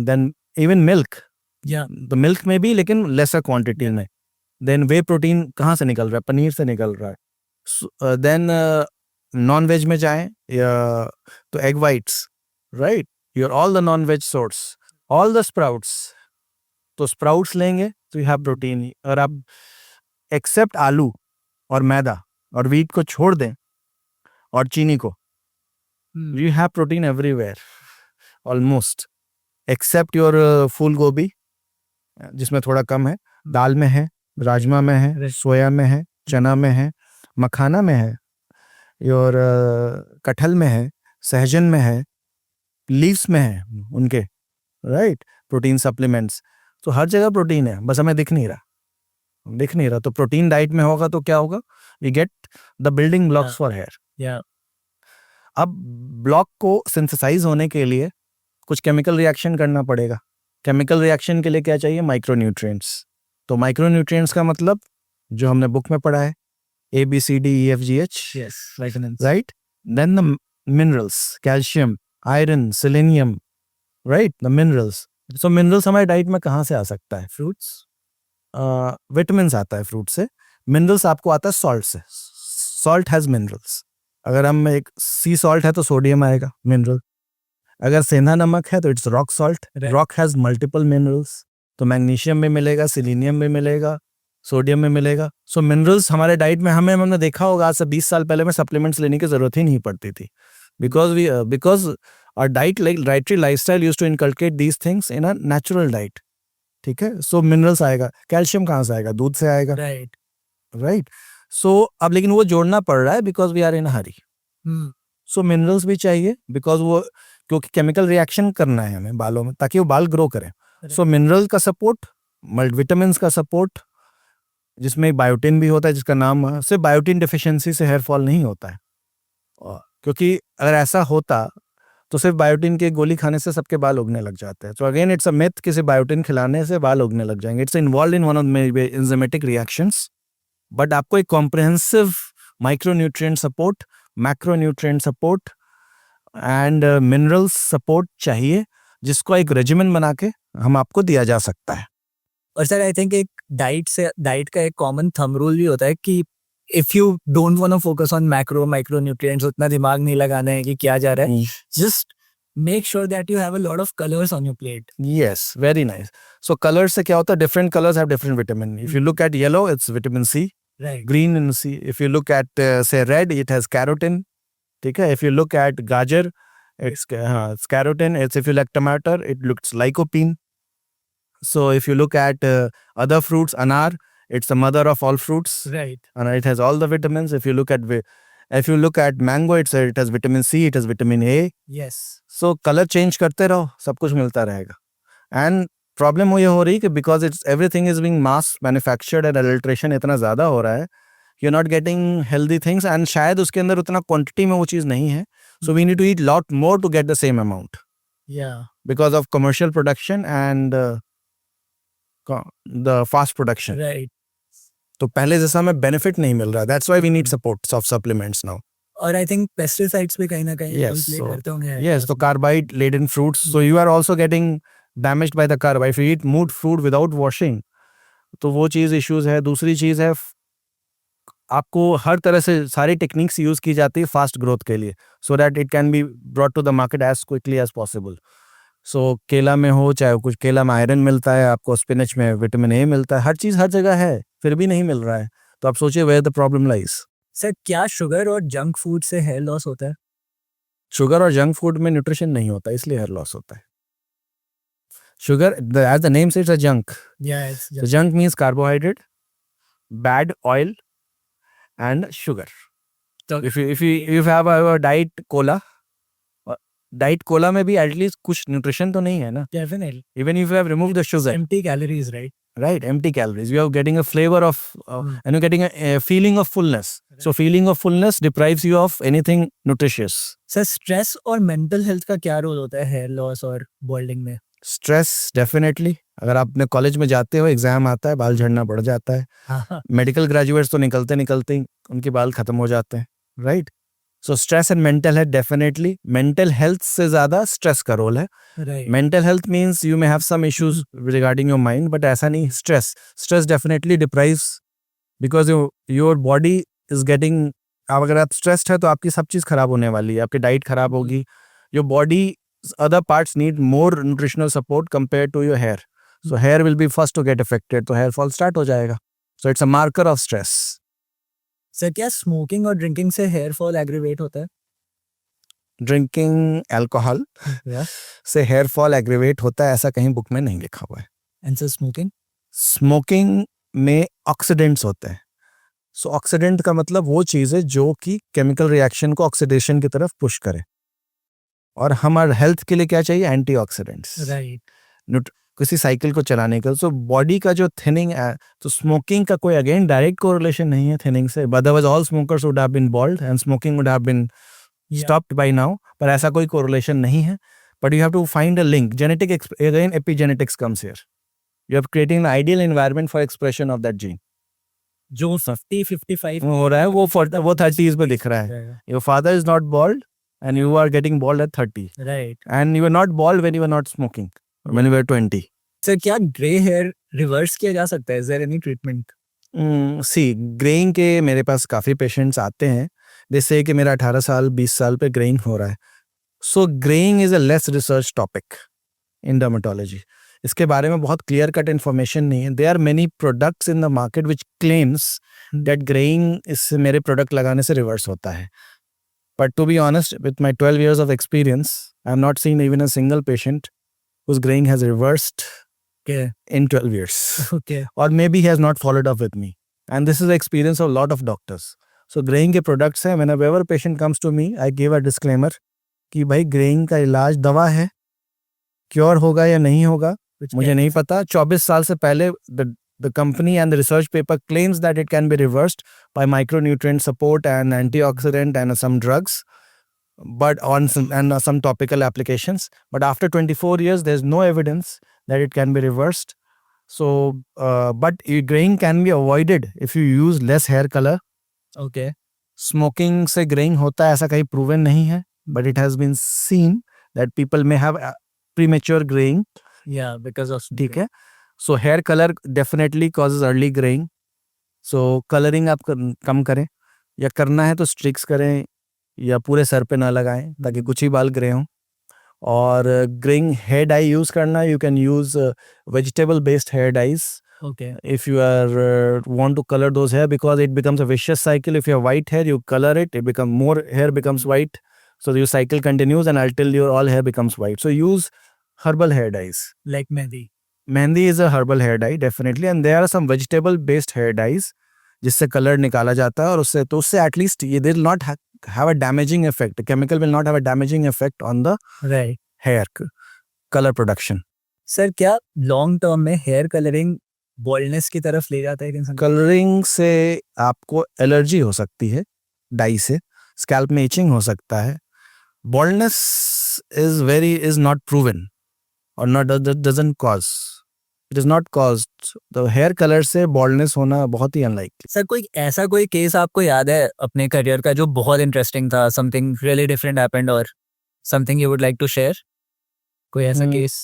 Then even milk. Yeah. The milk में भी, लेकिन lesser quantity में. Then whey protein कहाँ से निकल रहा है? पनीर से निकल रहा है. So, then non-veg में जाएं या तो egg whites, right? Your all the non-veg source, all the sprouts. तो sprouts लेंगे तो you have protein. और आप except आलू और मैदा और wheat को छोड़ दें और चीनी को, you have protein everywhere almost, except your फूल गोभी जिसमें थोड़ा कम है, दाल में है, राजमा में है, सोया में है, चना में है, मखाना में है, your कटहल में है, सहजन में है, लीव्स में है उनके, राइट? Protein supplements. तो हर जगह प्रोटीन है, बस हमें दिख नहीं रहा. तो प्रोटीन डाइट में होगा तो क्या होगा? We get the building blocks for hair. Yeah. अब ब्लॉक को सिंथेसाइज होने के लिए कुछ केमिकल रिएक्शन करना पड़ेगा. केमिकल रिएक्शन के लिए क्या चाहिए? माइक्रोन्यूट्रिएंट्स. तो माइक्रोन्यूट्रिएंट्स का मतलब जो हमने बुक में पढ़ा है, ABCDEFGH, Yes. Vitamins. right? Then the minerals, calcium, iron, selenium, right? The minerals. So minerals हमारे डाइट में कहाँ से आ सकता है? Fruits. विटामिन्स आता है फ्रूट से. मिनरल्स आपको आता है सॉल्ट से. Salt has minerals. अगर हम एक सी सॉल्ट है तो सोडियम आएगा, मिनरल. अगर सेंधा नमक है तो it's rock salt. Right. Rock has multiple minerals. तो मैग्नीशियम भी मिलेगा, सिलीनियम भी मिलेगा, सोडियम में मिलेगा. सो मिनरल्स हमारे डाइट में हमने देखा होगा, आज से 20 साल पहले में सप्लीमेंट्स लेने की जरूरत ही नहीं पड़ती थी, because our diet, like dietary lifestyle used to inculcate these things in a natural diet. ठीक है. सो मिनरल्स आएगा, कैल्शियम कहाँ से आएगा? दूध से आएगा. राइट. सो अब लेकिन वो जोड़ना पड़ रहा है because we are in hurry. So minerals भी चाहिए बिकॉज वो, क्योंकि केमिकल रिएक्शन करना है हमें बालों में ताकि वो बाल ग्रो करें. सो मिनरल का सपोर्ट, मल्टीविटामिन का सपोर्ट, जिसमें बायोटिन भी होता है, जिसका नाम सिर्फ बायोटिन डिफिशियंसी से हेयर फॉल नहीं होता है. क्योंकि अगर ऐसा होता तो सिर्फ बायोटिन की गोली खाने से सबके बाल उगने लग जाते हैं. So again it's a myth कि सिर्फ बायोटिन खिलाने से बाल उगने लग जाएंगे. It's involve in one of enzymatic reactions. But आपको एक comprehensive micronutrient support, macronutrient support and mineral support चाहिए, जिसको एक रेजिमेंट बना के हम आपको दिया जा सकता है. और सर आई थिंक एक डाइट का एक कॉमन थंब रूल भी होता है कि if you don't want to focus on micro nutrients, उतना दिमाग नहीं लगाना है कि क्या जा रहा है, just make sure that you have a lot of colours on your plate. Yes, very nice. So colour से क्या होता है? Different colours have different vitamin. If you look at yellow, it's vitamin C. Right. Green in C. If you look at say red, it has carotene. ठीक है. If you look eight गाजर, it's carotene. It's, if you like tomato, it looks lycopene. So if you look at other fruits, anar, it's the mother of all fruits. Right. And it has all the vitamins. If you look at mango, it has vitamin C, it has vitamin A. Yes. So color change करते रहो, सब कुछ मिलता रहेगा. And problem वो ये हो रही कि because everything is being mass manufactured and adulteration इतना ज़्यादा हो रहा है, you're not getting healthy things, and शायद उसके अंदर उतना quantity में वो चीज़ नहीं है. So we need to eat lot more to get the same amount. Yeah. Because of commercial production and the fast production. Right. तो पहले जैसा हमें benefit नहीं मिल रहा. That's why we need support of supplements now. और I think pesticides भी कहीं ना कहीं Yes. प्ले So, करते होंगे. yes, so carbide laden fruits. So you are also getting damaged by the carbide. If you eat mood food without washing, तो वो चीज़ issues है. दूसरी चीज़ है, आपको हर तरह से सारी टेक्निक्स यूज की जाती है फास्ट ग्रोथ के लिए, so that it can be brought to the market as quickly as possible. So केला में हो, चाहे कुछ केला में आयरन मिलता है आपको, स्पिनच में विटामिन ए मिलता है, हर चीज़ हर जगह है, फिर भी नहीं मिल रहा है. तो आप सोचिए where the problem lies. Sir क्या शुगर और जंक फूड से हेयर लॉस होता है? शुगर और जंक फूड में न्यूट्रिशन नहीं होता, इसलिए हेयर लॉस होता है. Sugar, as the name says, a junk. Junk means carbohydrate, bad oil and sugar. So if you have a diet cola में भी एटलीस्ट कुछ न्यूट्रिशन तो नहीं है ना. definitely. Even if you have removed the sugar. Empty calories, right? Right, empty calories. You are getting a flavor of and you're getting a feeling of fullness. Right. So feeling of fullness deprives you of anything nutritious. Sir stress और mental health का क्या role होता है hair loss और बॉल्डिंग में? Stress definitely. अगर आप अपने कॉलेज में जाते हो, एग्जाम आता है, बाल झड़ना बढ़ जाता है. मेडिकल ग्रेजुएट्स तो निकलते ही उनके बाल खत्म हो जाते हैं. Right. So stress and mental health, definitely mental health से ज्यादा स्ट्रेस का रोल है. Mental health means you may have some issues regarding your mind, but ऐसा नहीं. Stress definitely deprives, because your body is getting, अगर आप stressed है तो आपकी सब चीज खराब होने वाली है, आपकी डाइट खराब होगी. Your body other parts need more nutritional support compared to your hair. So hair will be first to get affected, तो hair fall start हो जाएगा. So it's a marker of stress. Sir क्या smoking और drinking से hair fall aggravate होता है? Drinking alcohol से hair fall aggravate होता है, ऐसा कहीं बुक में नहीं लिखा हुआ है. एंड सर स्मोकिंग में ऑक्सीडेंट्स होते हैं. सो ऑक्सीडेंट का मतलब वो चीज़ है जो कि केमिकल रिएक्शन को ऑक्सीडेशन की तरफ पुश करे. और हमारे हेल्थ के लिए क्या चाहिए? एंटीऑक्सीडेंट्स. राइट. किसी साइकिल को चलाने का. सो बॉडी का जो थिनिंग है, तो स्मोकिंग का कोई अगेन डायरेक्ट कोरिलेशन नहीं है थिनिंग से. Otherwise all smokers would have been bald and smoking would have been stopped by now. पर ऐसा कोई कोरिलेशन नहीं है. But you have to find a link. Genetic, again epigenetics comes here. You have creating an ideal environment for expression of that gene. जो 50-55 हो रहा है वो 30s में दिख रहा है. Your father is not bald and you are getting bald at 30. Right. And you were not bald when you were not smoking, or when you were 20. Sir क्या ग्रे हेयर रिवर्स किया जा सकता है? Is there any treatment? See, greying के मेरे पास काफ़ी patients आते हैं, जैसे कि मेरा 18 साल 20 साल पे ग्रेइंग हो रहा है. So greying is a less research topic in dermatology. इसके बारे में बहुत क्लियर कट इन्फॉर्मेशन नहीं है. There are many products in the market which claims that greying इससे मेरे प्रोडक्ट लगाने से रिवर्स होता है. But to be honest, with my 12 years of experience, I have not seen even a single patient whose graying has reversed Okay. in 12 years. Okay. Or maybe he has not followed up with me. And this is the experience of a lot of doctors. So graying के products हैं, whenever patient comes to me, I give a disclaimer कि भाई graying का इलाज दवा है, cure होगा या नहीं होगा मुझे नहीं पता. 24 साल से पहले the company and the research paper claims that it can be reversed by micronutrient support and antioxidant and some drugs, but on some topical applications. But after 24 years, there's no evidence that it can be reversed. So, but graying can be avoided if you use less hair color. Okay. Smoking से graying होता है ऐसा कहीं proven नहीं है, but it has been seen that people may have premature graying. Yeah, because of ठीक है. So hair color definitely causes early graying. So coloring आप कम करें, या करना है तो स्ट्रिक्स करें या पूरे सर पे ना लगाएं ताकि कुछ ही बाल ग्रे हों. और ग्रेइंग हेयर डाई यूज़ करना, you can use vegetable based hair dyes. Okay. If you are want to color those hair, because it becomes a vicious cycle. If you have white hair, you color it, it become more hair becomes white, so your cycle continues and until your all hair becomes white. So use herbal hair dyes. Like mehndi. Mehndi is a herbal hair dye definitely, and there are some vegetable based hair dyes जिससे colour निकाला जाता है, और उससे at least ये will not have a damaging effect. The chemical will not have a damaging effect on the Right. hair color production. Sir क्या long term में hair colouring baldness की तरफ ले जाता है एक इंसान? कलरिंग से आपको एलर्जी हो सकती है, डाई से स्कैल्प में इचिंग हो सकता है. Baldness is not proven or not doesn't cause. It is not caused. The hair color से baldness होना बहुत ही unlikely. सर कोई केस आपको याद है अपने करियर का जो बहुत इंटरेस्टिंग था, समथिंग रियली डिफरेंट हैपेंड और something you would like to share? कोई ऐसा केस?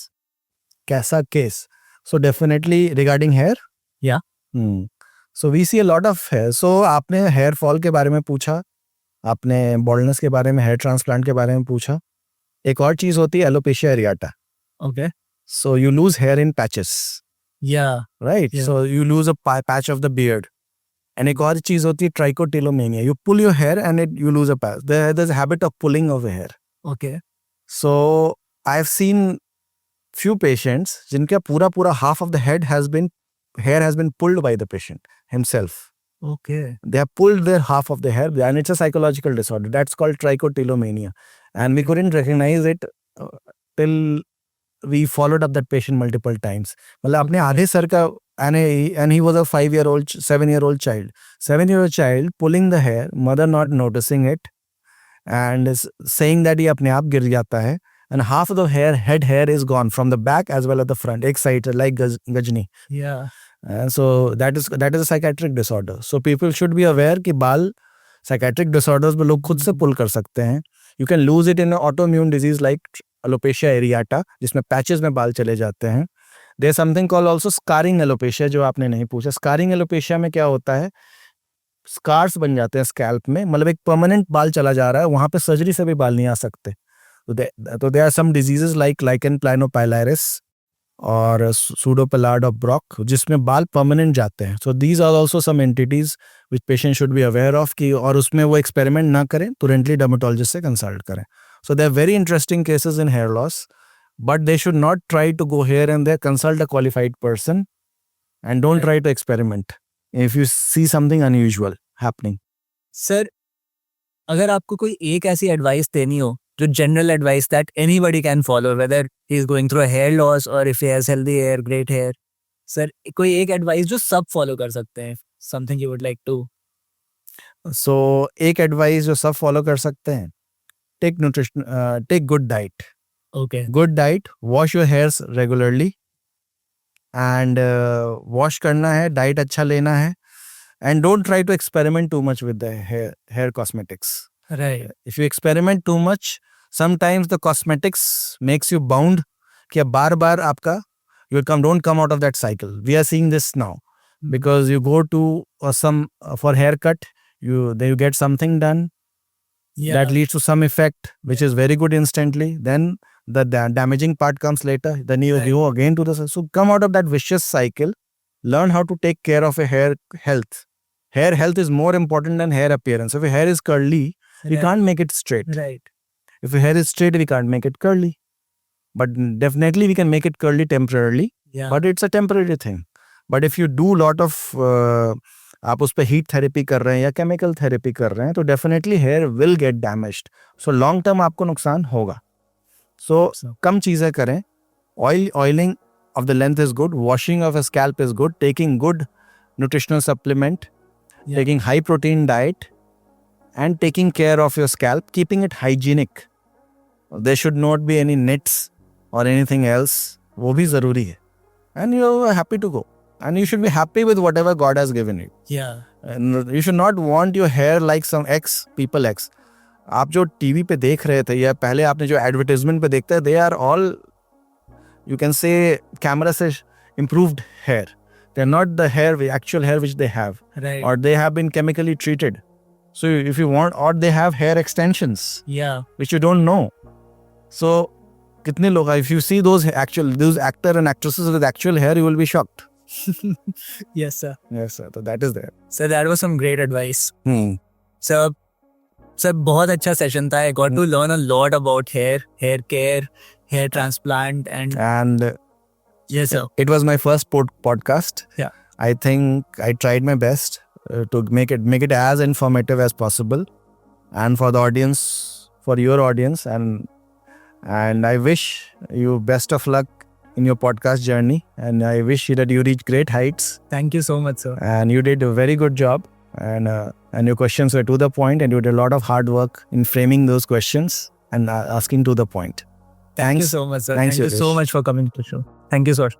कैसा case? So definitely regarding hair. Yeah. So we see a lot of hair. So आपने hair fall के बारे में पूछा, आपने baldness के बारे में, hair transplant के बारे में पूछा. एक और चीज होती है alopecia areata. Okay. So you lose hair in patches. Yeah. Right. Yeah. So you lose a patch of the beard. And एक और चीज होती है trichotillomania. You pull your hair and you lose a patch. There's a habit of pulling of hair. Okay. So I've seen few patients जिनका पूरा half of the hair has been pulled by the patient himself. Okay. They have pulled their half of the hair, and it's a psychological disorder. That's called trichotillomania. And we couldn't recognize it till we followed up that patient multiple times. मतलब अपने आधे sir का, and he was a 7-year-old child. 7-year-old child pulling the hair, mother not noticing it, and saying that ये अपने आप गिर जाता है. And half of the head hair is gone from the back as well as the front, एक side like gajni. Yeah. So that is a psychiatric disorder. So people should be aware कि बाल psychiatric disorders में लोग खुद से pull कर सकते हैं. You can lose it in an autoimmune disease like alopecia areata, जिसमें patches में बाल चले जाते हैं. There's something called also scarring alopecia, जो आपने नहीं पूछा. Scarring alopecia में क्या होता है? Scars बन जाते हैं scalp में, मतलब एक permanent बाल चला जा रहा है, वहाँ पे सर्जरी से भी बाल नहीं आ सकते. So there are some diseases like lichen planopilaris और pseudopelade of Brock, जिसमें बाल permanent जाते हैं. So these are also some entities which patient should be aware of कि, और उसमें वो experiment ना करें, तुरंतली dermatologist से consult करें. So there are very interesting cases in hair loss, but they should not try to go here and there. Consult a qualified person and don't try to experiment if you see something unusual happening. Sir अगर आपको कोई एक ऐसी advice देनी हो जो general advice that anybody can follow, whether he is going through a hair loss और if he has healthy hair, great hair, sir कोई एक एडवाइस जो सब फॉलो कर सकते हैं, something you would like to? So एक एडवाइस जो सब फॉलो कर सकते हैं, take good diet. Okay. Good diet, wash your hairs regularly, and wash करना है, diet अच्छा लेना है, and don't try to experiment too much with the hair cosmetics. Right. If you experiment too much, sometimes the cosmetics makes you bound कि अब बार आपका don't come out of that cycle. We are seeing this now because you go to for haircut, you get something done that leads to some effect which is very good instantly. Then The damaging part comes later. Then you Right. go again to the so come out of that vicious cycle. Learn how to take care of your hair health. Hair health is more important than hair appearance. If your hair is curly, we Right. can't make it straight. Right. If your hair is straight, we can't make it curly. But definitely we can make it curly temporarily. Yeah. But it's a temporary thing. But if you do lot of आप उस पर heat therapy कर रहे हैं या chemical therapy कर रहे हैं तो definitely hair will get damaged. So long term आपको नुकसान होगा. सो कम चीज़ें करें. Oiling of the length is good, washing of a scalp is good, taking good nutritional supplement, Yeah. taking high protein diet, and taking care of your scalp, keeping it hygienic. There should not be any nits or anything else. वो भी ज़रूरी है. And you're happy to go. And you should be happy with whatever God has given you. Yeah. And you should not want your hair like some people X. आप जो TV पे देख रहे थे या पहले आपने जो एडवर्टाइजमेंट पे देखते हैं, they are all, you can say, camera से improved hair. They're not the actual hair which they have. Right. Or they have been chemically treated. So if you want, or they have hair extensions Yeah. which you don't know. So कितने लोग, if you see those actor and actresses with actual hair, you will be shocked. Yes, sir. Yes sir, so that is there. So that was some great advice. Hmm. Sir बहुत अच्छा session था. I got to learn a lot about hair care, hair transplant, and And yes, sir. it was my first podcast. Yeah. I think I tried my best to make it as informative as possible, and for the audience, for your audience, and I wish you best of luck in your podcast journey, and I wish you that you reach great heights. Thank you so much, sir. And you did a very good job, and your questions were to the point, and you did a lot of hard work in framing those questions and asking to the point. Thank you Thanks. so much, sir. Thanks, Thank you so Yogesh. much for coming to the show. Thank you, sir.